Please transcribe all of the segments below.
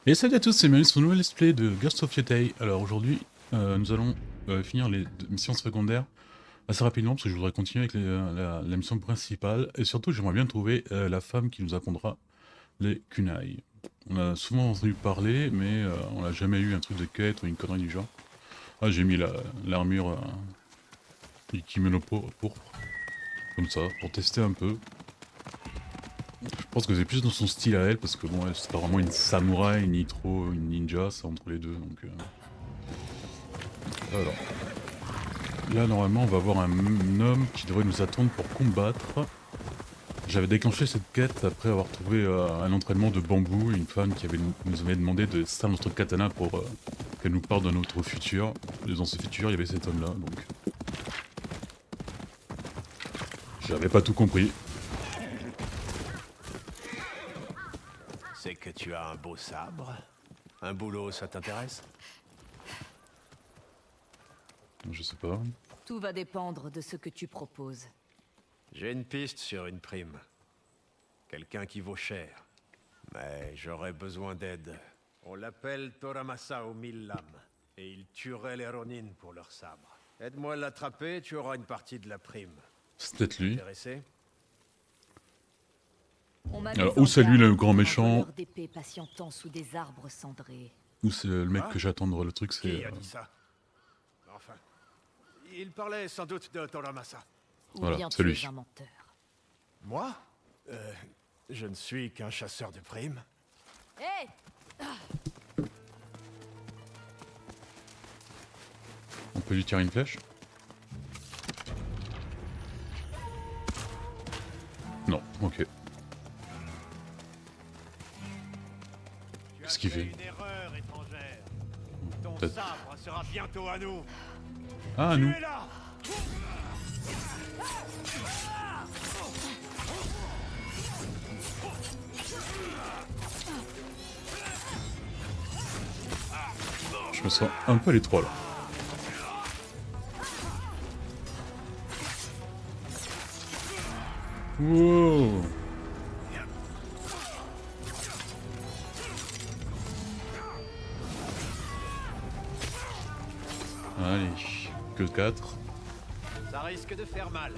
Et salut à tous, c'est Malice pour un nouvel let's play de Ghost of Yotei. Alors aujourd'hui, nous allons finir les missions secondaires assez rapidement parce que je voudrais continuer avec la mission principale. Et surtout, j'aimerais bien trouver la femme qui nous apprendra les kunai. On a souvent entendu parler, mais on n'a jamais eu un truc de quête ou une connerie du genre. Ah, j'ai mis l'armure du kimono pourpre, comme ça, pour tester un peu. Je pense que c'est plus dans son style à elle, parce que bon, elle, c'est pas vraiment une samouraï, ni trop une ninja, c'est entre les deux, donc... Alors, là, normalement, on va avoir un homme qui devrait nous attendre pour combattre. J'avais déclenché cette quête après avoir trouvé un entraînement de bambou, une femme qui nous avait demandé de faire notre katana pour qu'elle nous parle de notre futur. Et dans ce futur, il y avait cet homme-là, donc... J'avais pas tout compris. C'est que tu as un beau sabre. Un boulot, ça t'intéresse? Je sais pas. Tout va dépendre de ce que tu proposes. J'ai une piste sur une prime. Quelqu'un qui vaut cher. Mais j'aurais besoin d'aide. On l'appelle Toramasa aux 1000 lames. Et il tuerait les Ronin pour leur sabre. Aide-moi à l'attraper, tu auras une partie de la prime. C'est peut-être lui. Intéressé? On m'a Alors, mis où en c'est lui le garde grand contre un méchant, voleur d'épée patientant sous des arbres cendrés. ou c'est le mec Hein? que j'attends le truc, Qui c'est... a dit ça? Enfin, il parlait sans doute de Toramasa. Ou Voilà, bien c'est tu lui. es un menteur. Moi? Je ne suis qu'un chasseur de primes. Hé On peut lui tirer une flèche? Non, ok. Qu'est-ce qu'il fait? Une erreur étrangère. Ton Peut-être. sabre sera bientôt à nous. Ah, Tu nous. es là. Je me sens un peu à l'étroit là. Wow. Allez, que 4. Ça risque de faire mal.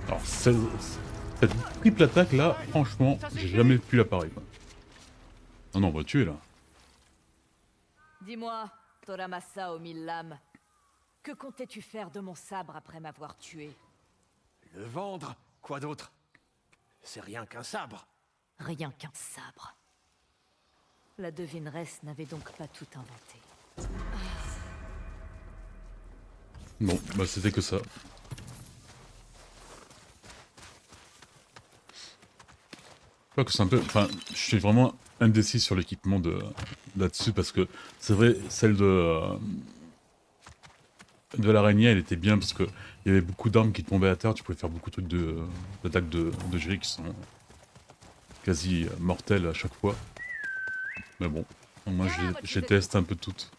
Alors, cette triple attaque là, franchement, j'ai jamais pu la parer. Non, non, on va tuer là. Dis-moi, Toramasa aux 1000 lames, que comptais-tu faire de mon sabre après m'avoir tué? Le vendre? Quoi d'autre? C'est rien qu'un sabre. Rien qu'un sabre. La devineresse n'avait donc pas tout inventé. Bon, bah c'était que ça. Je crois que c'est un peu... Enfin, je suis vraiment indécis sur l'équipement de là-dessus parce que c'est vrai, celle de l'araignée, elle était bien parce que il y avait beaucoup d'armes qui tombaient à terre, tu pouvais faire beaucoup de trucs d'attaque de jet qui sont quasi mortels à chaque fois. Mais bon, moi je les teste un peu toutes.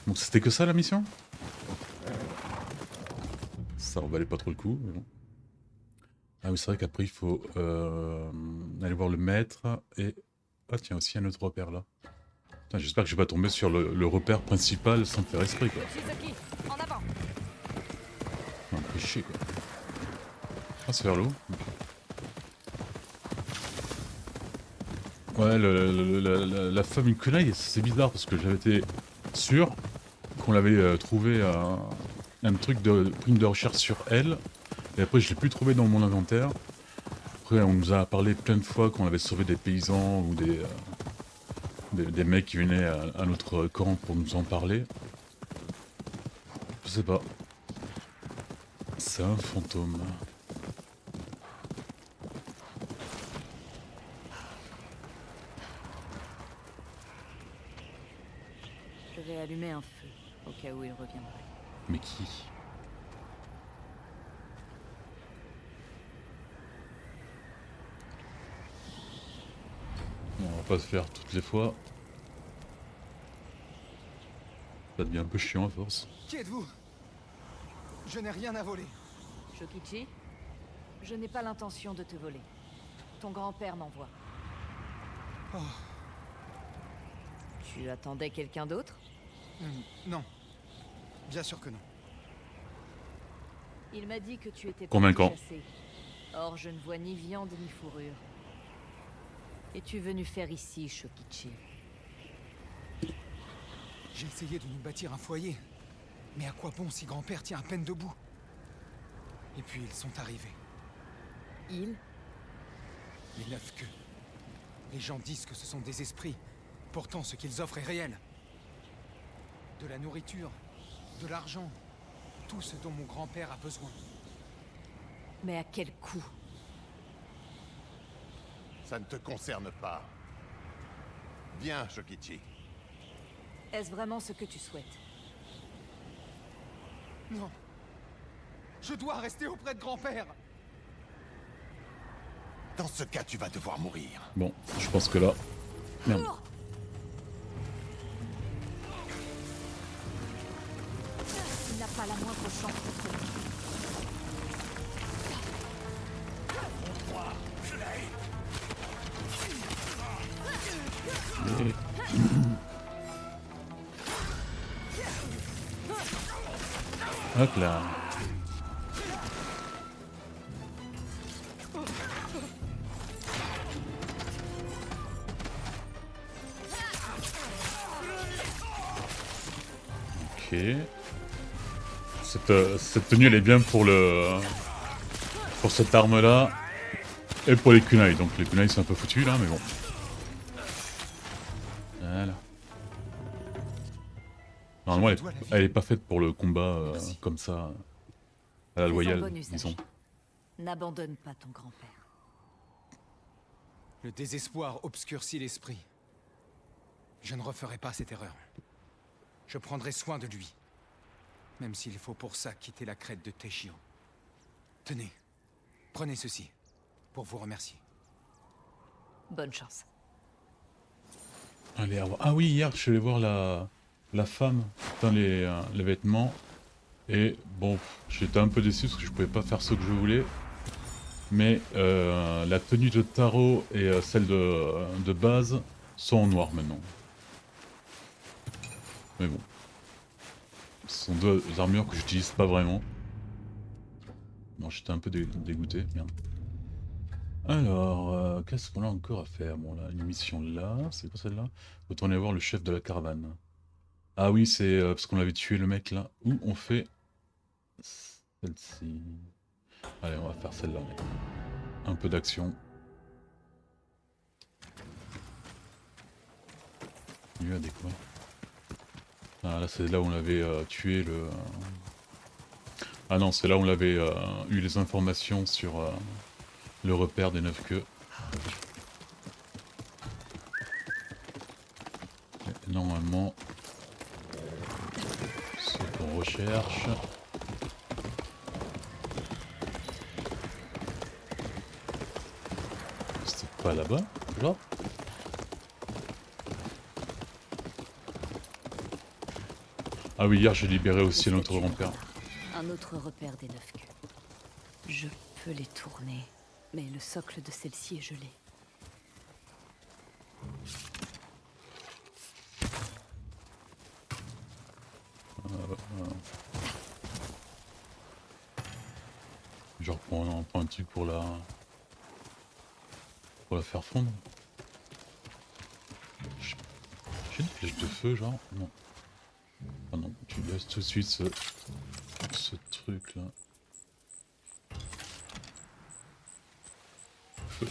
Donc c'était que ça la mission? Ça en valait pas trop le coup, mais bon. Ah oui, c'est vrai qu'après il faut aller voir le maître et... Ah tiens, aussi un autre repère là. Putain, j'espère que je vais pas tomber sur le repère principal sans faire esprit quoi. Shizuki, en avant! Non, me fait chier quoi. Ah, c'est vers l'eau. Ouais, la femme kunai, c'est bizarre parce que j'avais été sûr qu'on l'avait trouvé un truc de prime de recherche sur elle. Et après, je l'ai plus trouvé dans mon inventaire. Après, on nous a parlé plein de fois qu'on avait sauvé des paysans ou des mecs qui venaient à notre camp pour nous en parler. Je sais pas. C'est un fantôme. Je vais allumer un feu, au cas où il reviendrait. Mais qui? va pas se faire toutes les fois. Ça devient un peu chiant à force. Qui êtes-vous? Je n'ai rien à voler. Shokichi, je n'ai pas l'intention de te voler. Ton grand-père m'envoie. Oh, Tu attendais quelqu'un d'autre? non. Bien sûr que non. Il m'a dit que tu étais Convaincant. parti chasser. Or, je ne vois ni viande ni fourrure. Es-tu venu faire ici, Shokichi? J'ai essayé de nous bâtir un foyer. Mais à quoi bon si grand-père tient à peine debout? Et puis ils sont arrivés. Il? Les 9 queues. Les gens disent que ce sont des esprits. Pourtant, ce qu'ils offrent est réel. De la nourriture, de l'argent, tout ce dont mon grand-père a besoin. Mais à quel coût? Ça ne te concerne pas. Viens, Shokichi. Est-ce vraiment ce que tu souhaites? Non. Je dois rester auprès de grand-père. Dans ce cas, tu vas devoir mourir. Bon, je pense que là... Merde. Cours! Il n'a pas la moindre chance contre lui. Hop là. Ok. Cette tenue elle est bien pour le... pour cette arme là. Et pour les kunai. Donc les kunai c'est un peu foutu là mais bon. Voilà. Normalement elle est pas faite pour le combat comme ça. À la Fais-en loyale, bon usage. disons. N'abandonne pas ton grand-père. Le désespoir obscurcit l'esprit. Je ne referai pas cette erreur. Je prendrai soin de lui. Même s'il faut pour ça quitter la crête de Teshio. Tenez, prenez ceci, pour vous remercier. Bonne chance. Allez, ah oui, hier je suis allé voir la femme dans les vêtements. Et bon, j'étais un peu déçu parce que je pouvais pas faire ce que je voulais. Mais la tenue de Taro et celle de base sont en noir maintenant. Mais bon. Ce sont deux armures que j'utilise pas vraiment. Bon, j'étais un peu dégoûté. Merde. Alors, qu'est-ce qu'on a encore à faire? Bon, là, une mission là. C'est quoi celle-là? Retourner voir le chef de la caravane. Ah oui, c'est parce qu'on avait tué le mec là. Où on fait celle-ci. Allez, on va faire celle-là. Un peu d'action. Mieux à découvrir. Ah, là, c'est là où on avait tué le... Ah non, c'est là où on avait eu les informations sur le repère des 9 queues. Et normalement, ce qu'on recherche... C'était pas là-bas, genre? Ah oui, hier j'ai libéré aussi notre grand-père. Un autre repère des 9 queues. Je peux les tourner, mais le socle de celle-ci est gelé. Je reprends un truc pour la faire fondre. J'ai une flèche de feu, genre? Non. Ah non, tu laisses tout de suite ce truc là. Feu.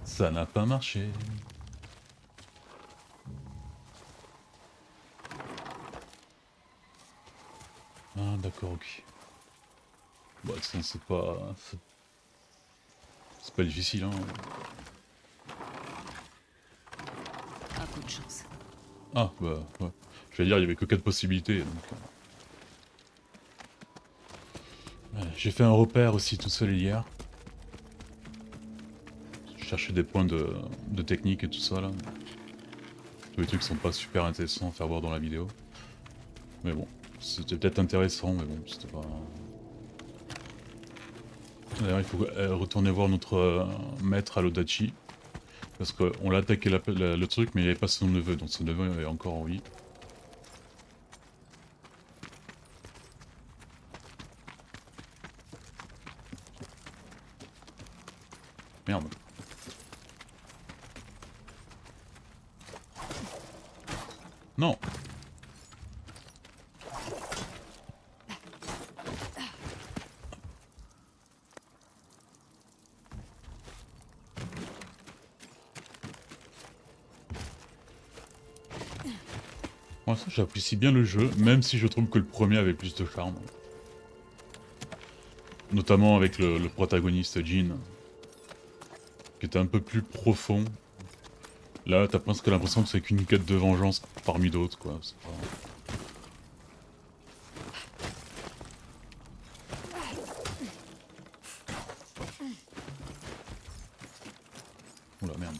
Ça n'a pas marché. Ah d'accord, ok. Bon, de toute façon, c'est pas difficile, hein. Un coup de chance. Ah, bah, ouais. Je vais dire, il y avait que 4 possibilités, donc... Ouais, j'ai fait un repère aussi tout seul hier. chercher des points de technique et tout ça là. Tous les trucs qui sont pas super intéressants à faire voir dans la vidéo. Mais bon, c'était peut-être intéressant, mais bon, c'était pas... D'ailleurs, il faut retourner voir notre maître à l'Odachi. Parce qu'on l'a attaqué le truc, mais il n'y avait pas son neveu, donc son neveu est encore en vie. Merde. Non. Moi ça j'apprécie bien le jeu, même si je trouve que le premier avait plus de charme. Notamment avec le protagoniste Jin, qui était un peu plus profond. Là t'as presque l'impression que c'est qu'une quête de vengeance parmi d'autres quoi. C'est pas... Oula merde.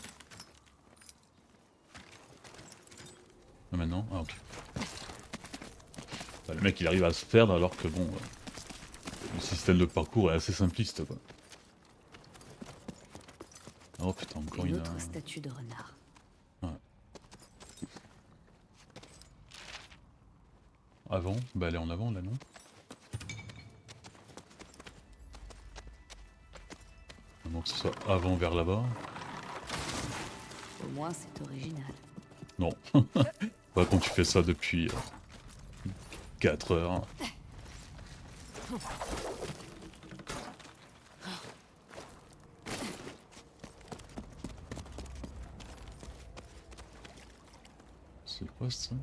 Ah, maintenant? Ah ok. Bah, le mec il arrive à se perdre alors que bon... le système de parcours est assez simpliste quoi. Oh putain, encore une une... autre statue de renard. Ouais. Avant? Bah elle est en avant là non? Donc que ce soit avant vers là-bas. Au moins c'est original. Non. Pas quand tu fais ça depuis 4 heures. C'est quoi ce truc?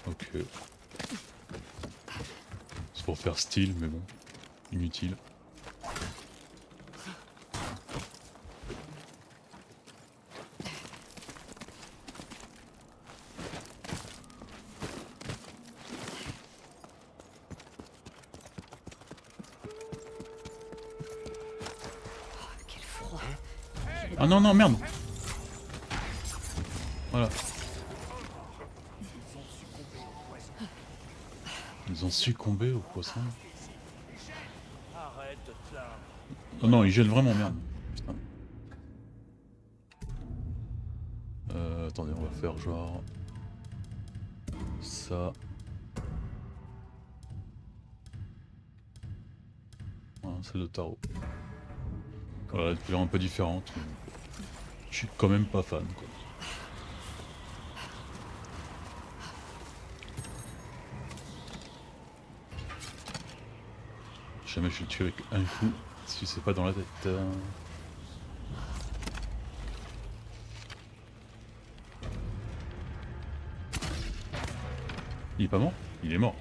Ok. C'est pour faire style, mais bon. Inutile. Quel froid. Ah non, non, merde! Voilà. Ils ont succombé au poisson. Oh non, ils gèlent vraiment, merde. Putain. Attendez, on va faire genre... ça. Voilà, c'est le tarot. Voilà, des couleurs un peu différentes. Je suis quand même pas fan, quoi. Jamais je le tue avec un coup, si c'est pas dans la tête. Il est pas mort? Il est mort.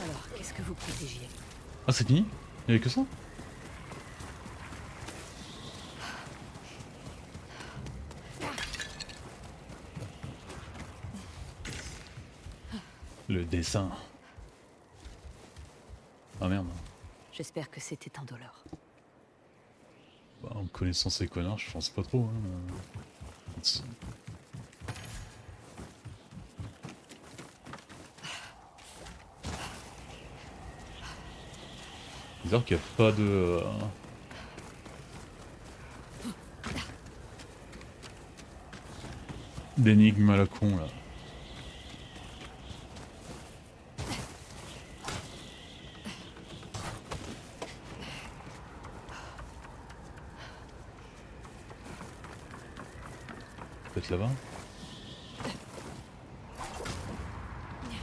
Alors, qu'est-ce que vous protégiez? Ah, c'est fini? Il y avait que ça? Le dessin. Ah merde. J'espère que c'était indolore. Bah, en connaissant ces connards, je pense pas trop. Hein. Bizarre qu'il n'y a pas de... d'énigme à la con là. Peut-être là-bas?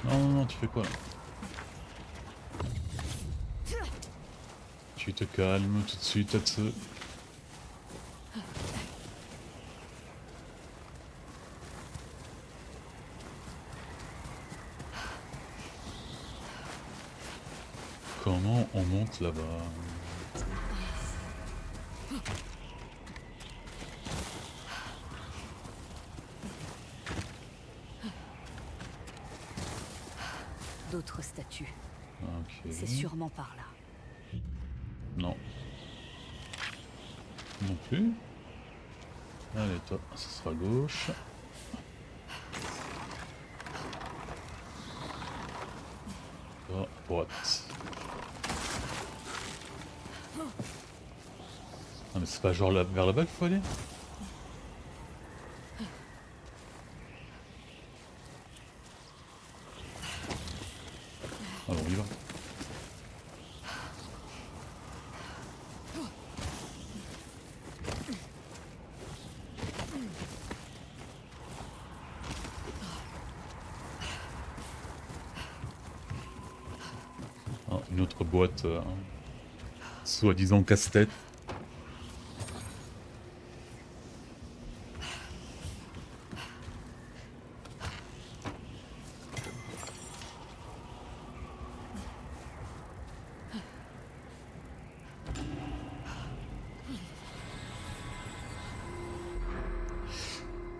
Non, non, non, tu fais quoi là? Tu te calmes tout de suite, Tatsu. Comment on monte là-bas? D'autres statues. Ok. C'est sûrement par là. Non. Non plus. Allez, toi, ce sera gauche. Toi, droite. Ah mais c'est pas genre vers là-bas qu'il faut aller? Alors on y va. Ah, une autre boîte, soi-disant casse-tête.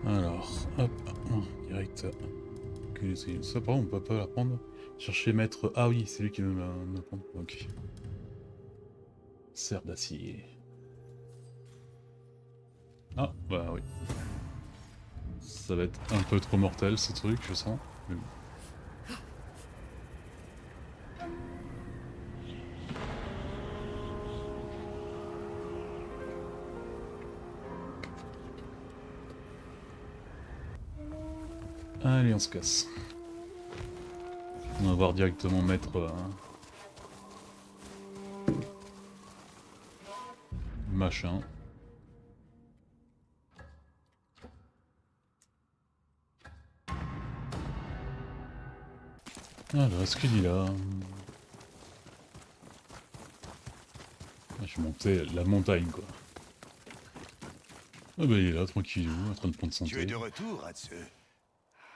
Alors, hop, direct. Ça, par contre, on peut pas la prendre. Chercher maître. Ah oui, c'est lui qui veut me prendre. Ok. Serre d'acier. Ah, bah oui. Ça va être un peu trop mortel ce truc, je sens. Mais bon. Allez, on se casse. On va voir directement maître machin. Alors, est-ce qu'il est là? Je vais monter la montagne, quoi. Ah bah il est là, tranquillou, en train de prendre son Tu es thé. de retour, Hatsu.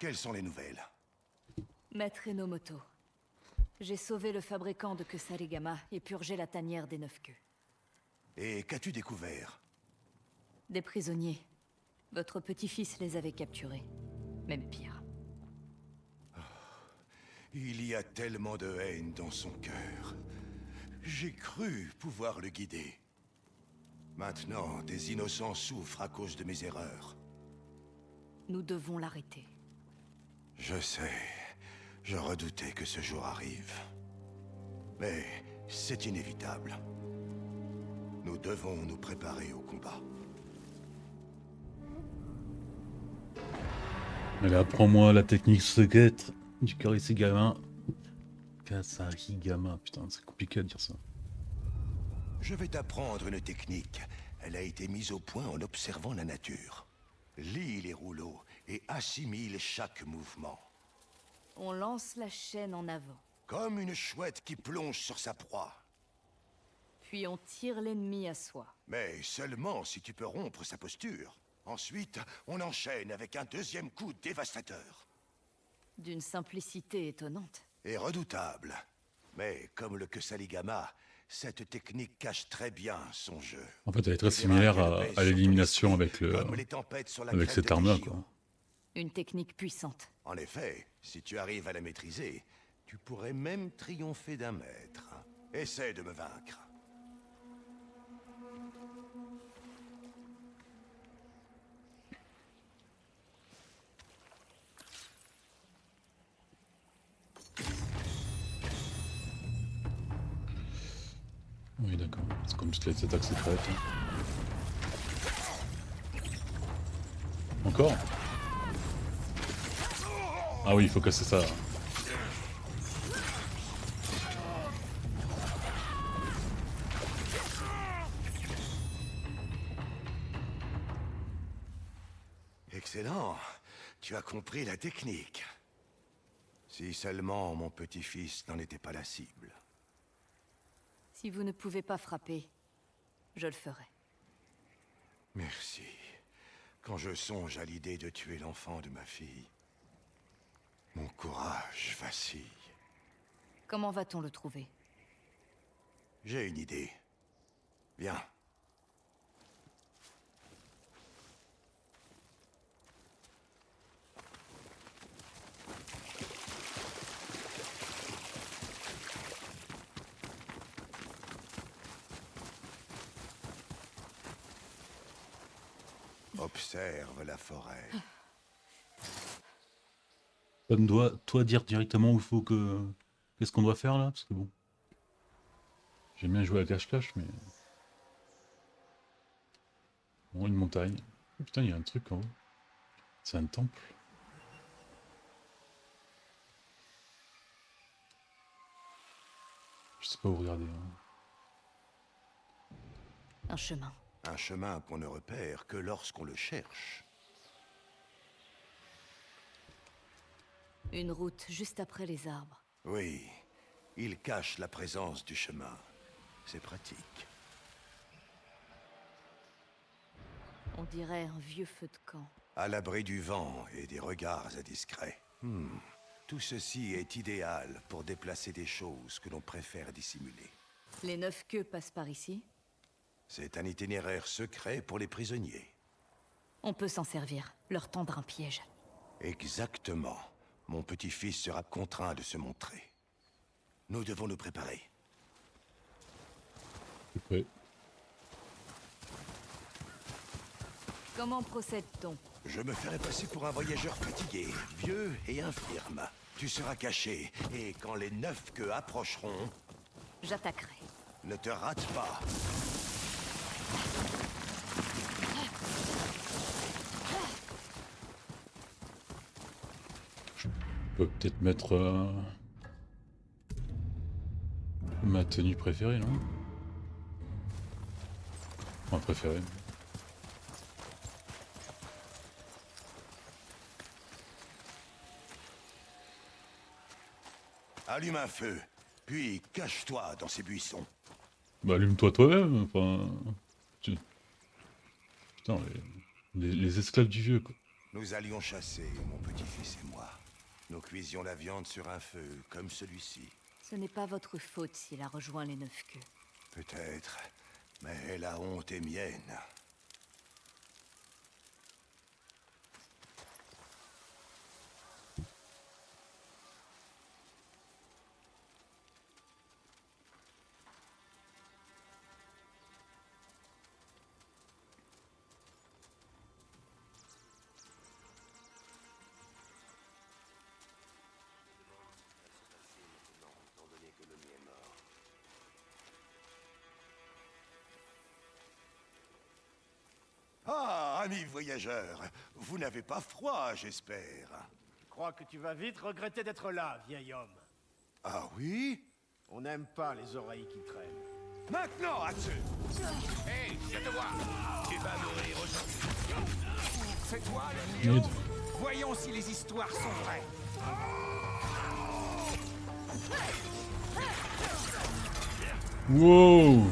Quelles sont les nouvelles? Maître Enomoto. J'ai sauvé le fabricant de Kusarigama et purgé la tanière des 9 queues. Et qu'as-tu découvert? Des prisonniers. Votre petit-fils les avait capturés. Même pire. Il y a tellement de haine dans son cœur. J'ai cru pouvoir le guider. Maintenant, des innocents souffrent à cause de mes erreurs. Nous devons l'arrêter. Je sais. Je redoutais que ce jour arrive. Mais c'est inévitable. Nous devons nous préparer au combat. Allez, apprends-moi la technique secrète du Kusarigama. Kusarigama, putain, c'est compliqué à dire ça. Je vais t'apprendre une technique. Elle a été mise au point en observant la nature. Lis les rouleaux et assimile chaque mouvement. On lance la chaîne en avant. Comme une chouette qui plonge sur sa proie. Puis on tire l'ennemi à soi. Mais seulement si tu peux rompre sa posture. Ensuite, on enchaîne avec un deuxième coup dévastateur. D'une simplicité étonnante. Et redoutable. Mais comme le Kusarigama, cette technique cache très bien son jeu. En fait, elle est très similaire à l'élimination avec Comme les tempêtes sur la avec crête cette de armure, Teshio. quoi. Une technique puissante. En effet, si tu arrives à la maîtriser, tu pourrais même triompher d'un maître. Essaie de me vaincre. Oui, d'accord. C'est comme toutes les attaques secrètes. Encore? Ah oui, il faut casser ça. Excellent. Tu as compris la technique. Si seulement mon petit-fils n'en était pas la cible. Si vous ne pouvez pas frapper, je le ferai. Merci. Quand je songe à l'idée de tuer l'enfant de ma fille, mon courage vacille. Comment va-t-on le trouver? J'ai une idée. Viens. Observe la forêt. Ça me doit, toi, dire directement où il faut que... Qu'est-ce qu'on doit faire, là? Parce que bon... J'aime bien jouer à cache-cache, mais... Bon, une montagne. Oh, putain, il y a un truc en haut. C'est un temple. Je sais pas où regarder. Hein. Un chemin. Un chemin qu'on ne repère que lorsqu'on le cherche. Une route juste après les arbres. Oui, il cache la présence du chemin. C'est pratique. On dirait un vieux feu de camp. À l'abri du vent et des regards indiscrets. Tout ceci est idéal pour déplacer des choses que l'on préfère dissimuler. Les 9 queues passent par ici. C'est un itinéraire secret pour les prisonniers. On peut s'en servir, leur tendre un piège. Exactement. Mon petit-fils sera contraint de se montrer. Nous devons nous préparer. Je suis prêt. Comment procède-t-on? Je me ferai passer pour un voyageur fatigué, vieux et infirme. Tu seras caché, et quand les 9 queues approcheront, J'attaquerai. ne te rate pas. Je peux peut-être mettre... ma tenue préférée, non? Enfin, préférée. Allume un feu, puis cache-toi dans ces buissons. Bah allume-toi toi-même, enfin... Putain, les esclaves du vieux, quoi. Nous allions chasser, mon petit-fils et moi. Nous cuisions la viande sur un feu, comme celui-ci. Ce n'est pas votre faute s'il a rejoint les 9 queues. Peut-être, mais la honte est mienne. Ah, amis voyageurs, vous n'avez pas froid, j'espère. Je crois que tu vas vite regretter d'être là, vieil homme. Ah oui? On n'aime pas les oreilles qui traînent. Maintenant, Hatsu! Hé, je te vois. Tu vas mourir aujourd'hui. C'est toi le lion? Merde. Voyons si les histoires sont vraies. Wow!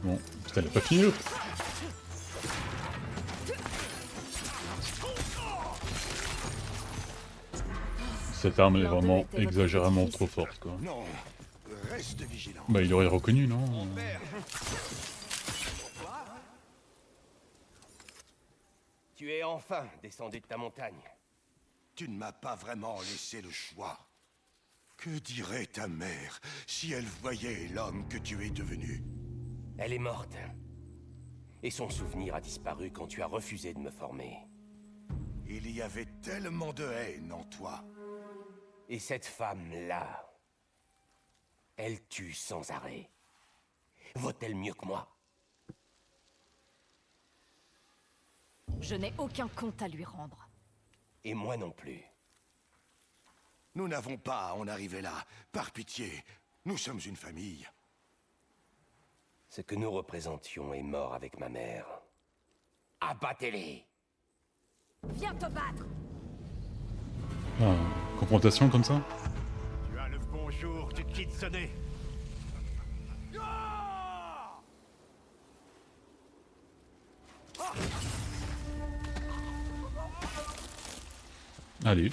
Bon, putain, elle a pas fini l'autre. Cette arme est vraiment exagérément trop forte, quoi. Non, reste vigilant. Bah, il aurait reconnu, non? Tu es enfin descendu de ta montagne. Tu ne m'as pas vraiment laissé le choix. Que dirait ta mère si elle voyait l'homme que tu es devenu? Elle est morte. Et son souvenir a disparu quand tu as refusé de me former. Il y avait tellement de haine en toi. Et cette femme-là, elle tue sans arrêt. Vaut-elle mieux que moi? Je n'ai aucun compte à lui rendre. Et moi non plus. Nous n'avons pas à en arriver là. Par pitié, nous sommes une famille. Ce que nous représentions est mort avec ma mère. Abattez-les! Viens te battre! Ah, confrontation comme ça? Tu as le bonjour du Kitsune. Allez.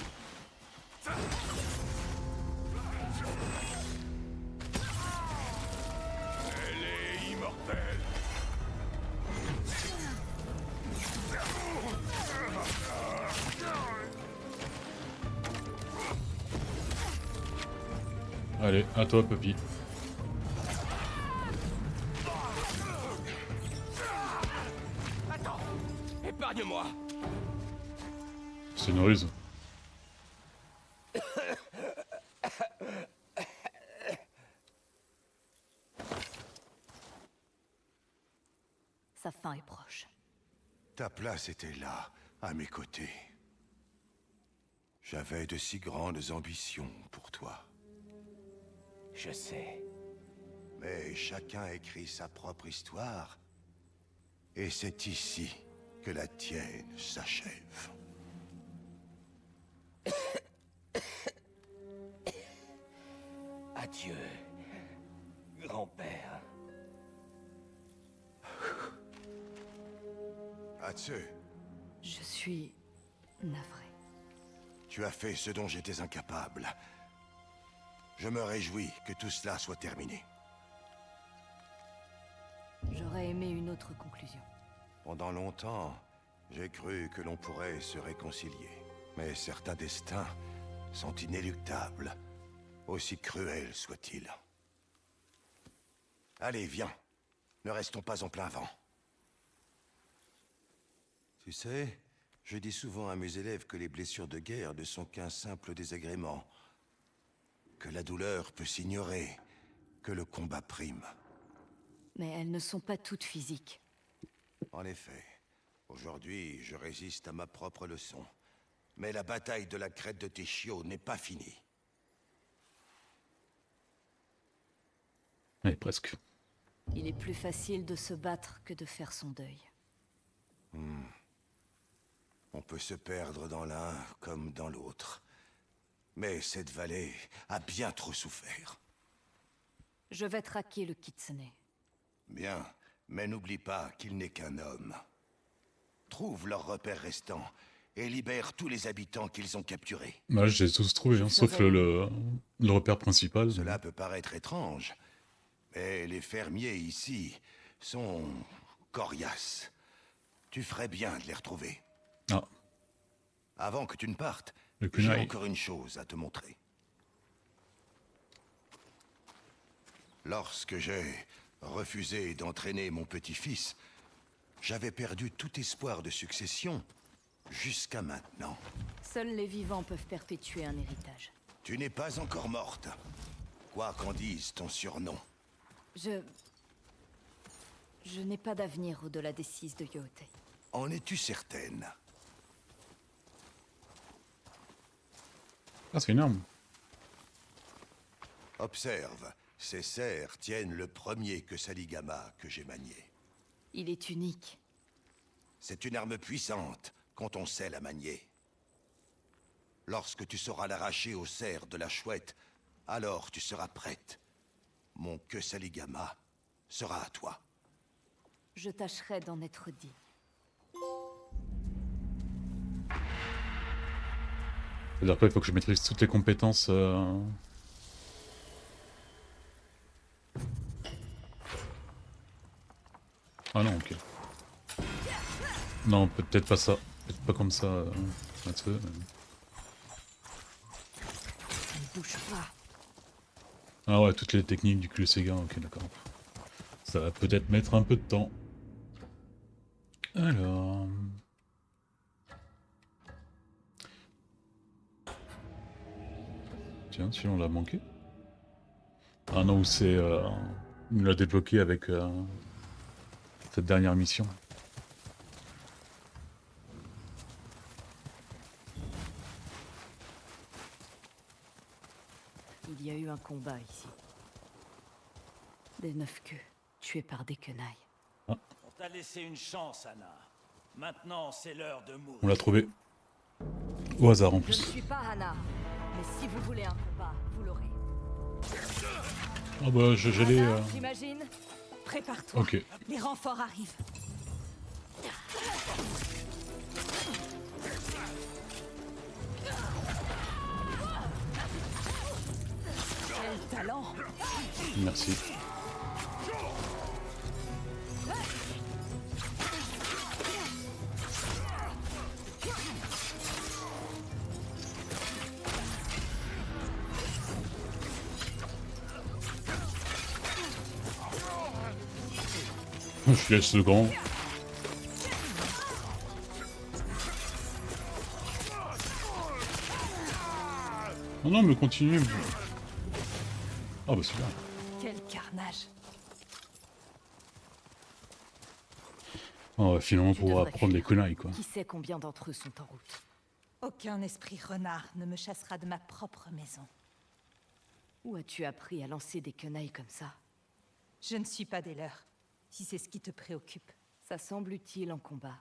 Elle est immortelle. Allez, à toi, Puppy. Attends! Épargne-moi! C'est une ruse. Sa fin est proche. Ta place était là, à mes côtés. J'avais de si grandes ambitions pour toi. Je sais. Mais chacun écrit sa propre histoire. Et c'est ici que la tienne s'achève. Adieu, grand-père. Atsu, Je suis navré. tu as fait ce dont j'étais incapable. Je me réjouis que tout cela soit terminé. J'aurais aimé une autre conclusion. Pendant longtemps, j'ai cru que l'on pourrait se réconcilier. Mais certains destins sont inéluctables, aussi cruels soient-ils. Allez, viens. Ne restons pas en plein vent. Tu sais, je dis souvent à mes élèves que les blessures de guerre ne sont qu'un simple désagrément. Que la douleur peut s'ignorer, que le combat prime. Mais elles ne sont pas toutes physiques. En effet, aujourd'hui, je résiste à ma propre leçon. Mais la bataille de la crête de Teshio n'est pas finie. Ouais, presque. Il est plus facile de se battre que de faire son deuil. On peut se perdre dans l'un comme dans l'autre. Mais cette vallée a bien trop souffert. Je vais traquer le Kitsune. Bien, mais n'oublie pas qu'il n'est qu'un homme. Trouve leurs repères restants et libère tous les habitants qu'ils ont capturés. Bah, j'ai tous trouvé, hein, sauf le repère principal. Cela peut paraître étrange, mais les fermiers ici sont coriaces. Tu ferais bien de les retrouver. Ah, Avant que tu ne partes, le j'ai kunai. encore une chose à te montrer. Lorsque j'ai refusé d'entraîner mon petit-fils, j'avais perdu tout espoir de succession jusqu'à maintenant. Seuls les vivants peuvent perpétuer un héritage. Tu n'es pas encore morte, quoi qu'en dise ton surnom. Je n'ai pas d'avenir au-delà des 6 de Yote. En es-tu certaine? Ah, c'est une arme. Observe, ces serres tiennent le premier que Saligama que j'ai manié. Il est unique. C'est une arme puissante quand on sait la manier. Lorsque tu sauras l'arracher aux serres de la chouette, alors tu seras prête. Mon que Saligama sera à toi. Je tâcherai d'en être digne. C'est-à-dire quoi, il faut que je maîtrise toutes les compétences. Ah non, ok. Non, peut-être pas ça. Peut-être pas comme ça. Mathieu, Ne bouge pas. Ah ouais, toutes les techniques du cul Sega, ok, d'accord. Ça va peut-être mettre un peu de temps. Alors... Tiens, si on l'a manqué. Ah non, ou c'est... il l'a débloqué avec cette dernière mission. Il y a eu un combat ici. Des 9 queues, tués par des quenailles. On t'a laissé une chance, Anna. Maintenant, c'est l'heure de mourir. On l'a trouvé. Au hasard en Je ne plus. suis pas Hannah, mais si vous voulez un combat, vous l'aurez. Ah bah j'allais... Hannah, j'imagine. Prépare-toi. Ok. Les renforts arrivent. Quel talent! Merci. Je laisse le grand. Non, non, mais continue. Ah bah c'est bien. Quel carnage! On va finalement Tu pouvoir devrais prendre les fuir. kunai quoi. Qui sait combien d'entre eux sont en route? Aucun esprit renard ne me chassera de ma propre maison. Où as-tu appris à lancer des quenailles comme ça? Je ne suis pas des leurs, si c'est ce qui te préoccupe. Ça semble utile en combat.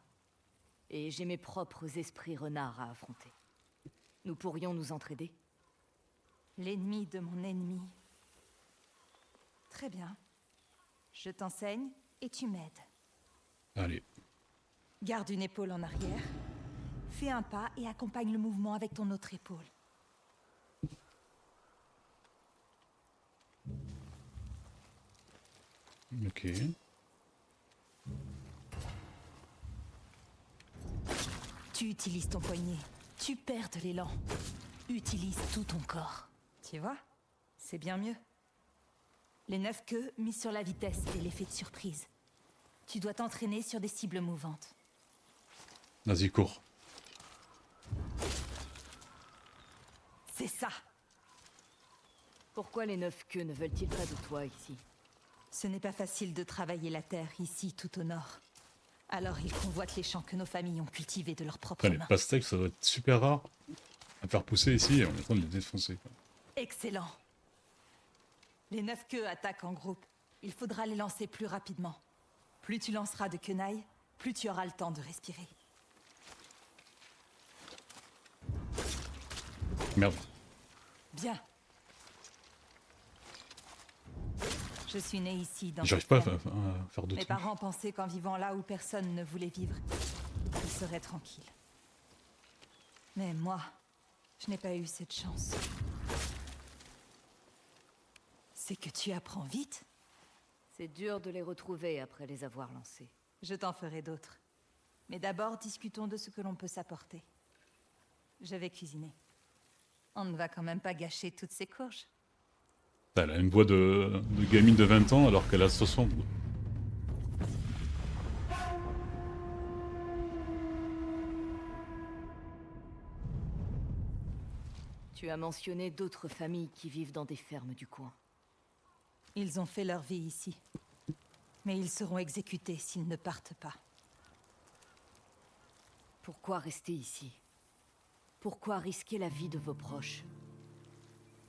Et j'ai mes propres esprits renards à affronter. Nous pourrions nous entraider? L'ennemi de mon ennemi. Très bien. Je t'enseigne et tu m'aides. Allez. Garde une épaule en arrière. Fais un pas et accompagne le mouvement avec ton autre épaule. Ok. Tu utilises ton poignet. Tu perds de l'élan. Utilise tout ton corps. Tu vois? C'est bien mieux. Les 9 queues misent sur la vitesse et l'effet de surprise. Tu dois t'entraîner sur des cibles mouvantes. Vas-y, cours. C'est ça! Pourquoi les 9 queues ne veulent-ils pas de toi ici? Ce n'est pas facile de travailler la terre ici, tout au nord. Alors ils convoitent les champs que nos familles ont cultivés de leurs propres Putain, les mains. pastèques, ça doit être super rare à faire pousser ici et on est en train de les défoncer. Quoi. Excellent! Les 9 queues attaquent en groupe. Il faudra les lancer plus rapidement. Plus tu lanceras de quenailles, plus tu auras le temps de respirer. Merde. Bien. Je suis née ici, dans J'arrive cette pas à ferme. faire de Mes trucs. parents pensaient qu'en vivant là où personne ne voulait vivre, ils seraient tranquilles. Mais moi, je n'ai pas eu cette chance. C'est que tu apprends vite. C'est dur de les retrouver après les avoir lancés. Je t'en ferai d'autres. Mais d'abord, discutons de ce que l'on peut s'apporter. Je vais cuisiner. On ne va quand même pas gâcher toutes ces courges. Elle a une voix de gamine de 20 ans alors qu'elle a 60. Tu as mentionné d'autres familles qui vivent dans des fermes du coin. Ils ont fait leur vie ici. Mais ils seront exécutés s'ils ne partent pas. Pourquoi rester ici? Pourquoi risquer la vie de vos proches?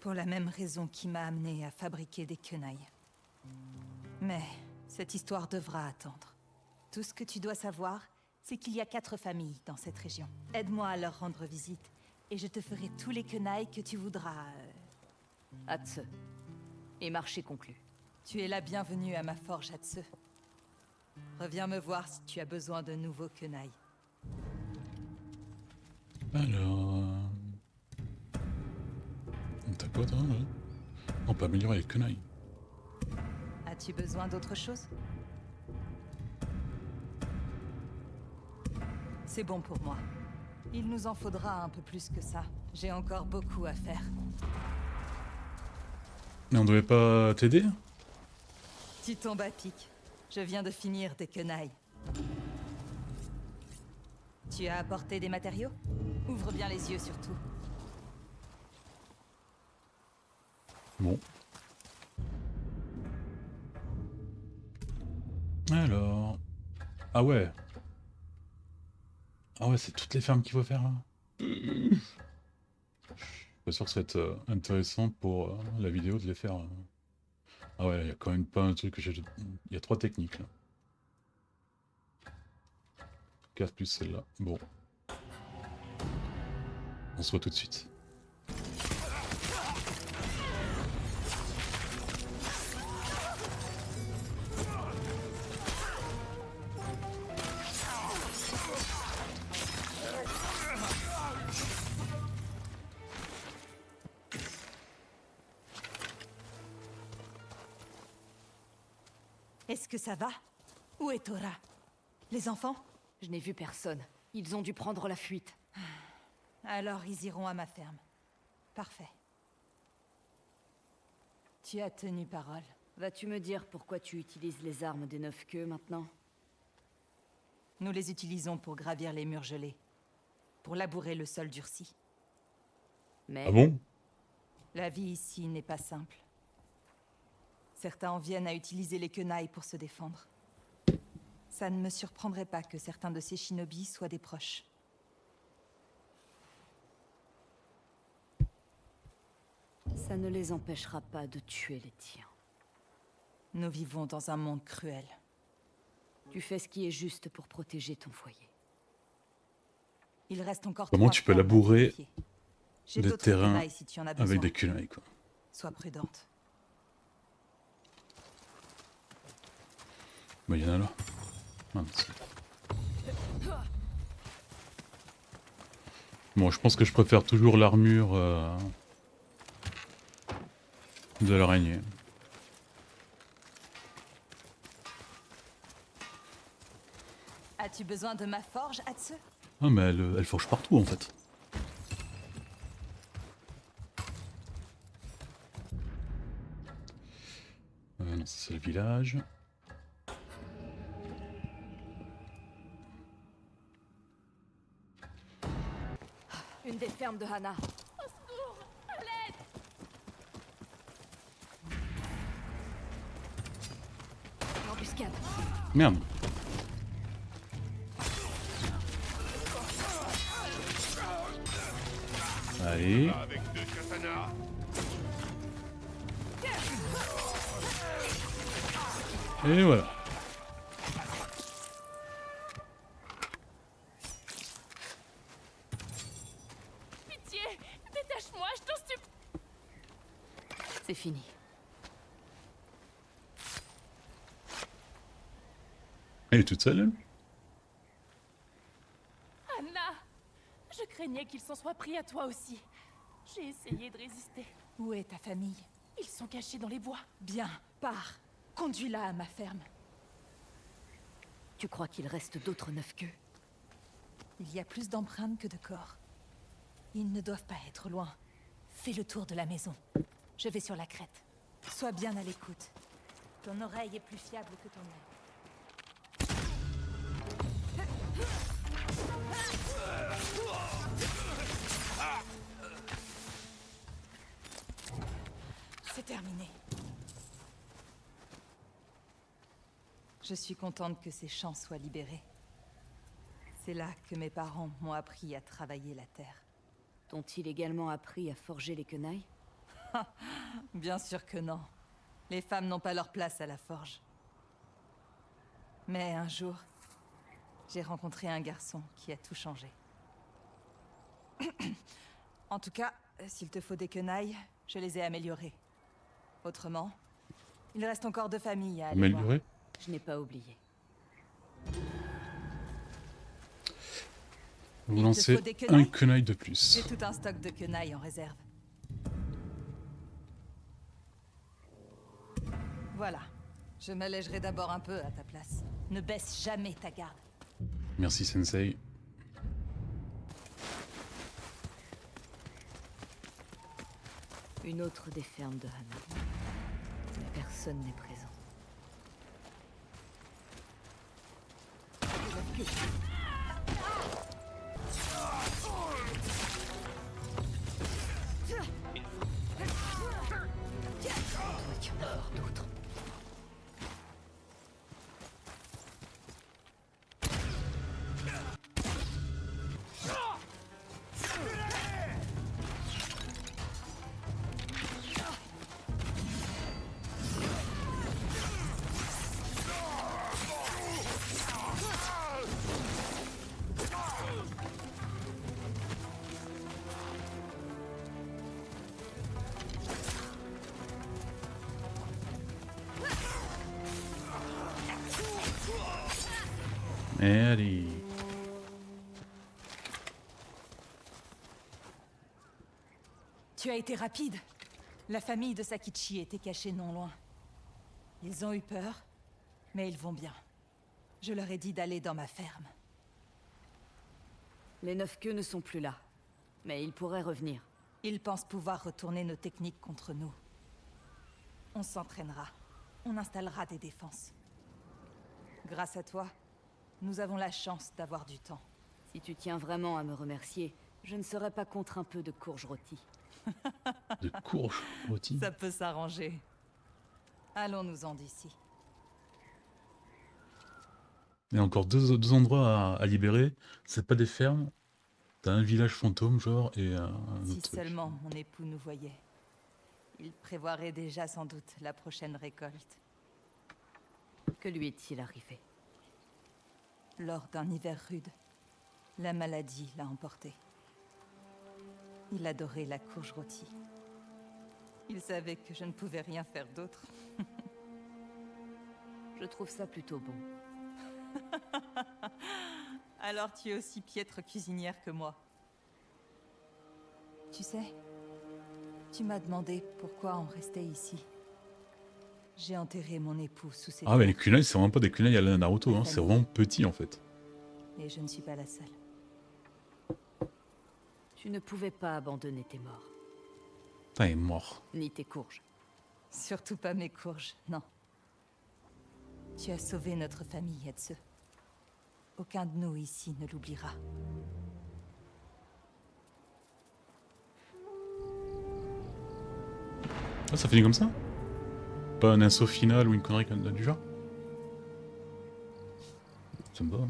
Pour la même raison qui m'a amené à fabriquer des quenailles. Mais cette histoire devra attendre. Tout ce que tu dois savoir, c'est qu'il y a 4 familles dans cette région. Aide-moi à leur rendre visite, et je te ferai tous les quenailles que tu voudras. Hatse. Et marché conclu. Tu es la bienvenue à ma forge Hatse. Reviens me voir si tu as besoin de nouveaux quenailles. Alors... T'as quoi toi là? On peut améliorer les kunai. As-tu besoin d'autre chose? C'est bon pour moi. Il nous en faudra un peu plus que ça. J'ai encore beaucoup à faire. Mais on devait pas t'aider? Tu tombes à pic. Je viens de finir des quenailles. Tu as apporté des matériaux? Ouvre bien les yeux surtout. Bon. Alors... Ah ouais. Ah ouais, c'est toutes les fermes qu'il faut faire là. Pas sûr que ça va être intéressant pour la vidéo de les faire. Ah ouais, il y a quand même pas un truc que j'ai. Il y a 3 techniques là. 4 plus celle-là. Bon. On se voit tout de suite. Est-ce que ça va? Où est Tora? Les enfants? Je n'ai vu personne. Ils ont dû prendre la fuite. Alors ils iront à ma ferme. Parfait. Tu as tenu parole. Vas-tu me dire pourquoi tu utilises les armes des 9 queues maintenant? Nous les utilisons pour gravir les murs gelés. Pour labourer le sol durci. Mais Ah bon? La vie ici n'est pas simple. Certains en viennent à utiliser les quenailles pour se défendre. Ça ne me surprendrait pas que certains de ces shinobi soient des proches. ça ne les empêchera pas de tuer les tiens. Nous vivons dans un monde cruel. Tu fais ce qui est juste pour protéger ton foyer. Il reste encore Comment 3 tu peux fermes à labourer vérifier. J'ai des d'autres terrains quenailles si tu en as besoin. avec des kunai, quoi. Sois prudente. Bah, y'en a là. Ah, bon, je pense que je préfère toujours l'armure de l'araignée. As-tu besoin de ma forge, Atsu? Ah, mais elle forge partout en fait. Non, ça, c'est le village. Une des fermes de Hana. Embuscade. Merde. Allez. Avec deux katanas. Et voilà. Pitié, détache-moi, je t'en supplie. C'est fini. Elle est toute seule, elle? Anna, je craignais qu'ils s'en soient pris à toi aussi. J'ai essayé de résister. Où est ta famille? Ils sont cachés dans les bois. Bien, pars. Conduis-la à ma ferme. Tu crois qu'il reste d'autres 9 queues? Il y a plus d'empreintes que de corps. Ils ne doivent pas être loin. Fais le tour de la maison. Je vais sur la crête. Sois bien à l'écoute. Ton oreille est plus fiable que ton œil. C'est terminé. Je suis contente que ces champs soient libérés. C'est là que mes parents m'ont appris à travailler la terre. T'ont-ils également appris à forger les quenailles? Bien sûr que non. Les femmes n'ont pas leur place à la forge. Mais un jour, j'ai rencontré un garçon qui a tout changé. En tout cas, s'il te faut des quenailles, je les ai améliorées. Autrement, il reste encore 2 familles à aller voir. Améliorée? Je n'ai pas oublié. Vous Il te lancez faut des un quenailles? kunai de plus. J'ai tout un stock de quenailles en réserve. Voilà. Je m'allégerai d'abord un peu à ta place. Ne baisse jamais ta garde. Merci, Sensei. Une autre des fermes de Hana. Mais personne n'est présent. Il doit y en avoir d'autres. Allez. Tu as été rapide. La famille de Sakichi était cachée non loin. Ils ont eu peur, mais ils vont bien. Je leur ai dit d'aller dans ma ferme. Les 9 queues ne sont plus là. Mais ils pourraient revenir. Ils pensent pouvoir retourner nos techniques contre nous. On s'entraînera. On installera des défenses. Grâce à toi, nous avons la chance d'avoir du temps. Si tu tiens vraiment à me remercier, je ne serais pas contre un peu de courge rôtie. De courge rôtie. Ça peut s'arranger. Allons-nous-en d'ici. Il y a encore deux endroits à libérer. C'est pas des fermes. T'as un village fantôme, genre, et un Si autre truc. seulement mon époux nous voyait. Il prévoirait déjà sans doute la prochaine récolte. Que lui est-il arrivé? Lors d'un hiver rude, la maladie l'a emporté. Il adorait la courge rôtie. Il savait que je ne pouvais rien faire d'autre. Je trouve ça plutôt bon. Alors tu es aussi piètre cuisinière que moi. Tu sais, tu m'as demandé pourquoi on restait ici. J'ai enterré mon époux sous ses Ah, mais les kunai, c'est vraiment pas des kunai à la Naruto, hein. C'est vraiment petit en fait. Et je ne suis pas la seule. Tu ne pouvais pas abandonner tes morts, Putain, il est mort. ni tes courges. Surtout pas mes courges, non. Tu as sauvé notre famille, Etsu. Aucun de nous ici ne l'oubliera. Ah, ça finit comme ça? Pas un assaut final ou une connerie du genre? Ça me va, hein.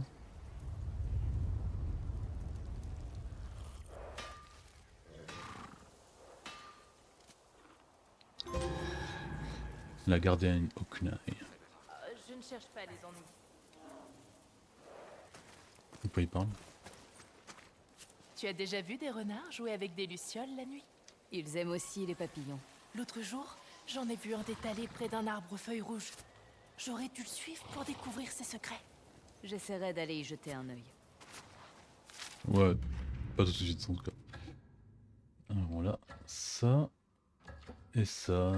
La gardienne au kunai. Je ne cherche pas les ennuis. De quoi il parle? Tu as déjà vu des renards jouer avec des lucioles la nuit? Ils aiment aussi les papillons. L'autre jour, j'en ai vu un détalé près d'un arbre aux feuilles rouges. J'aurais dû le suivre pour découvrir ses secrets. J'essaierai d'aller y jeter un œil. Ouais, pas tout de suite en tout cas. Alors voilà, ça et ça.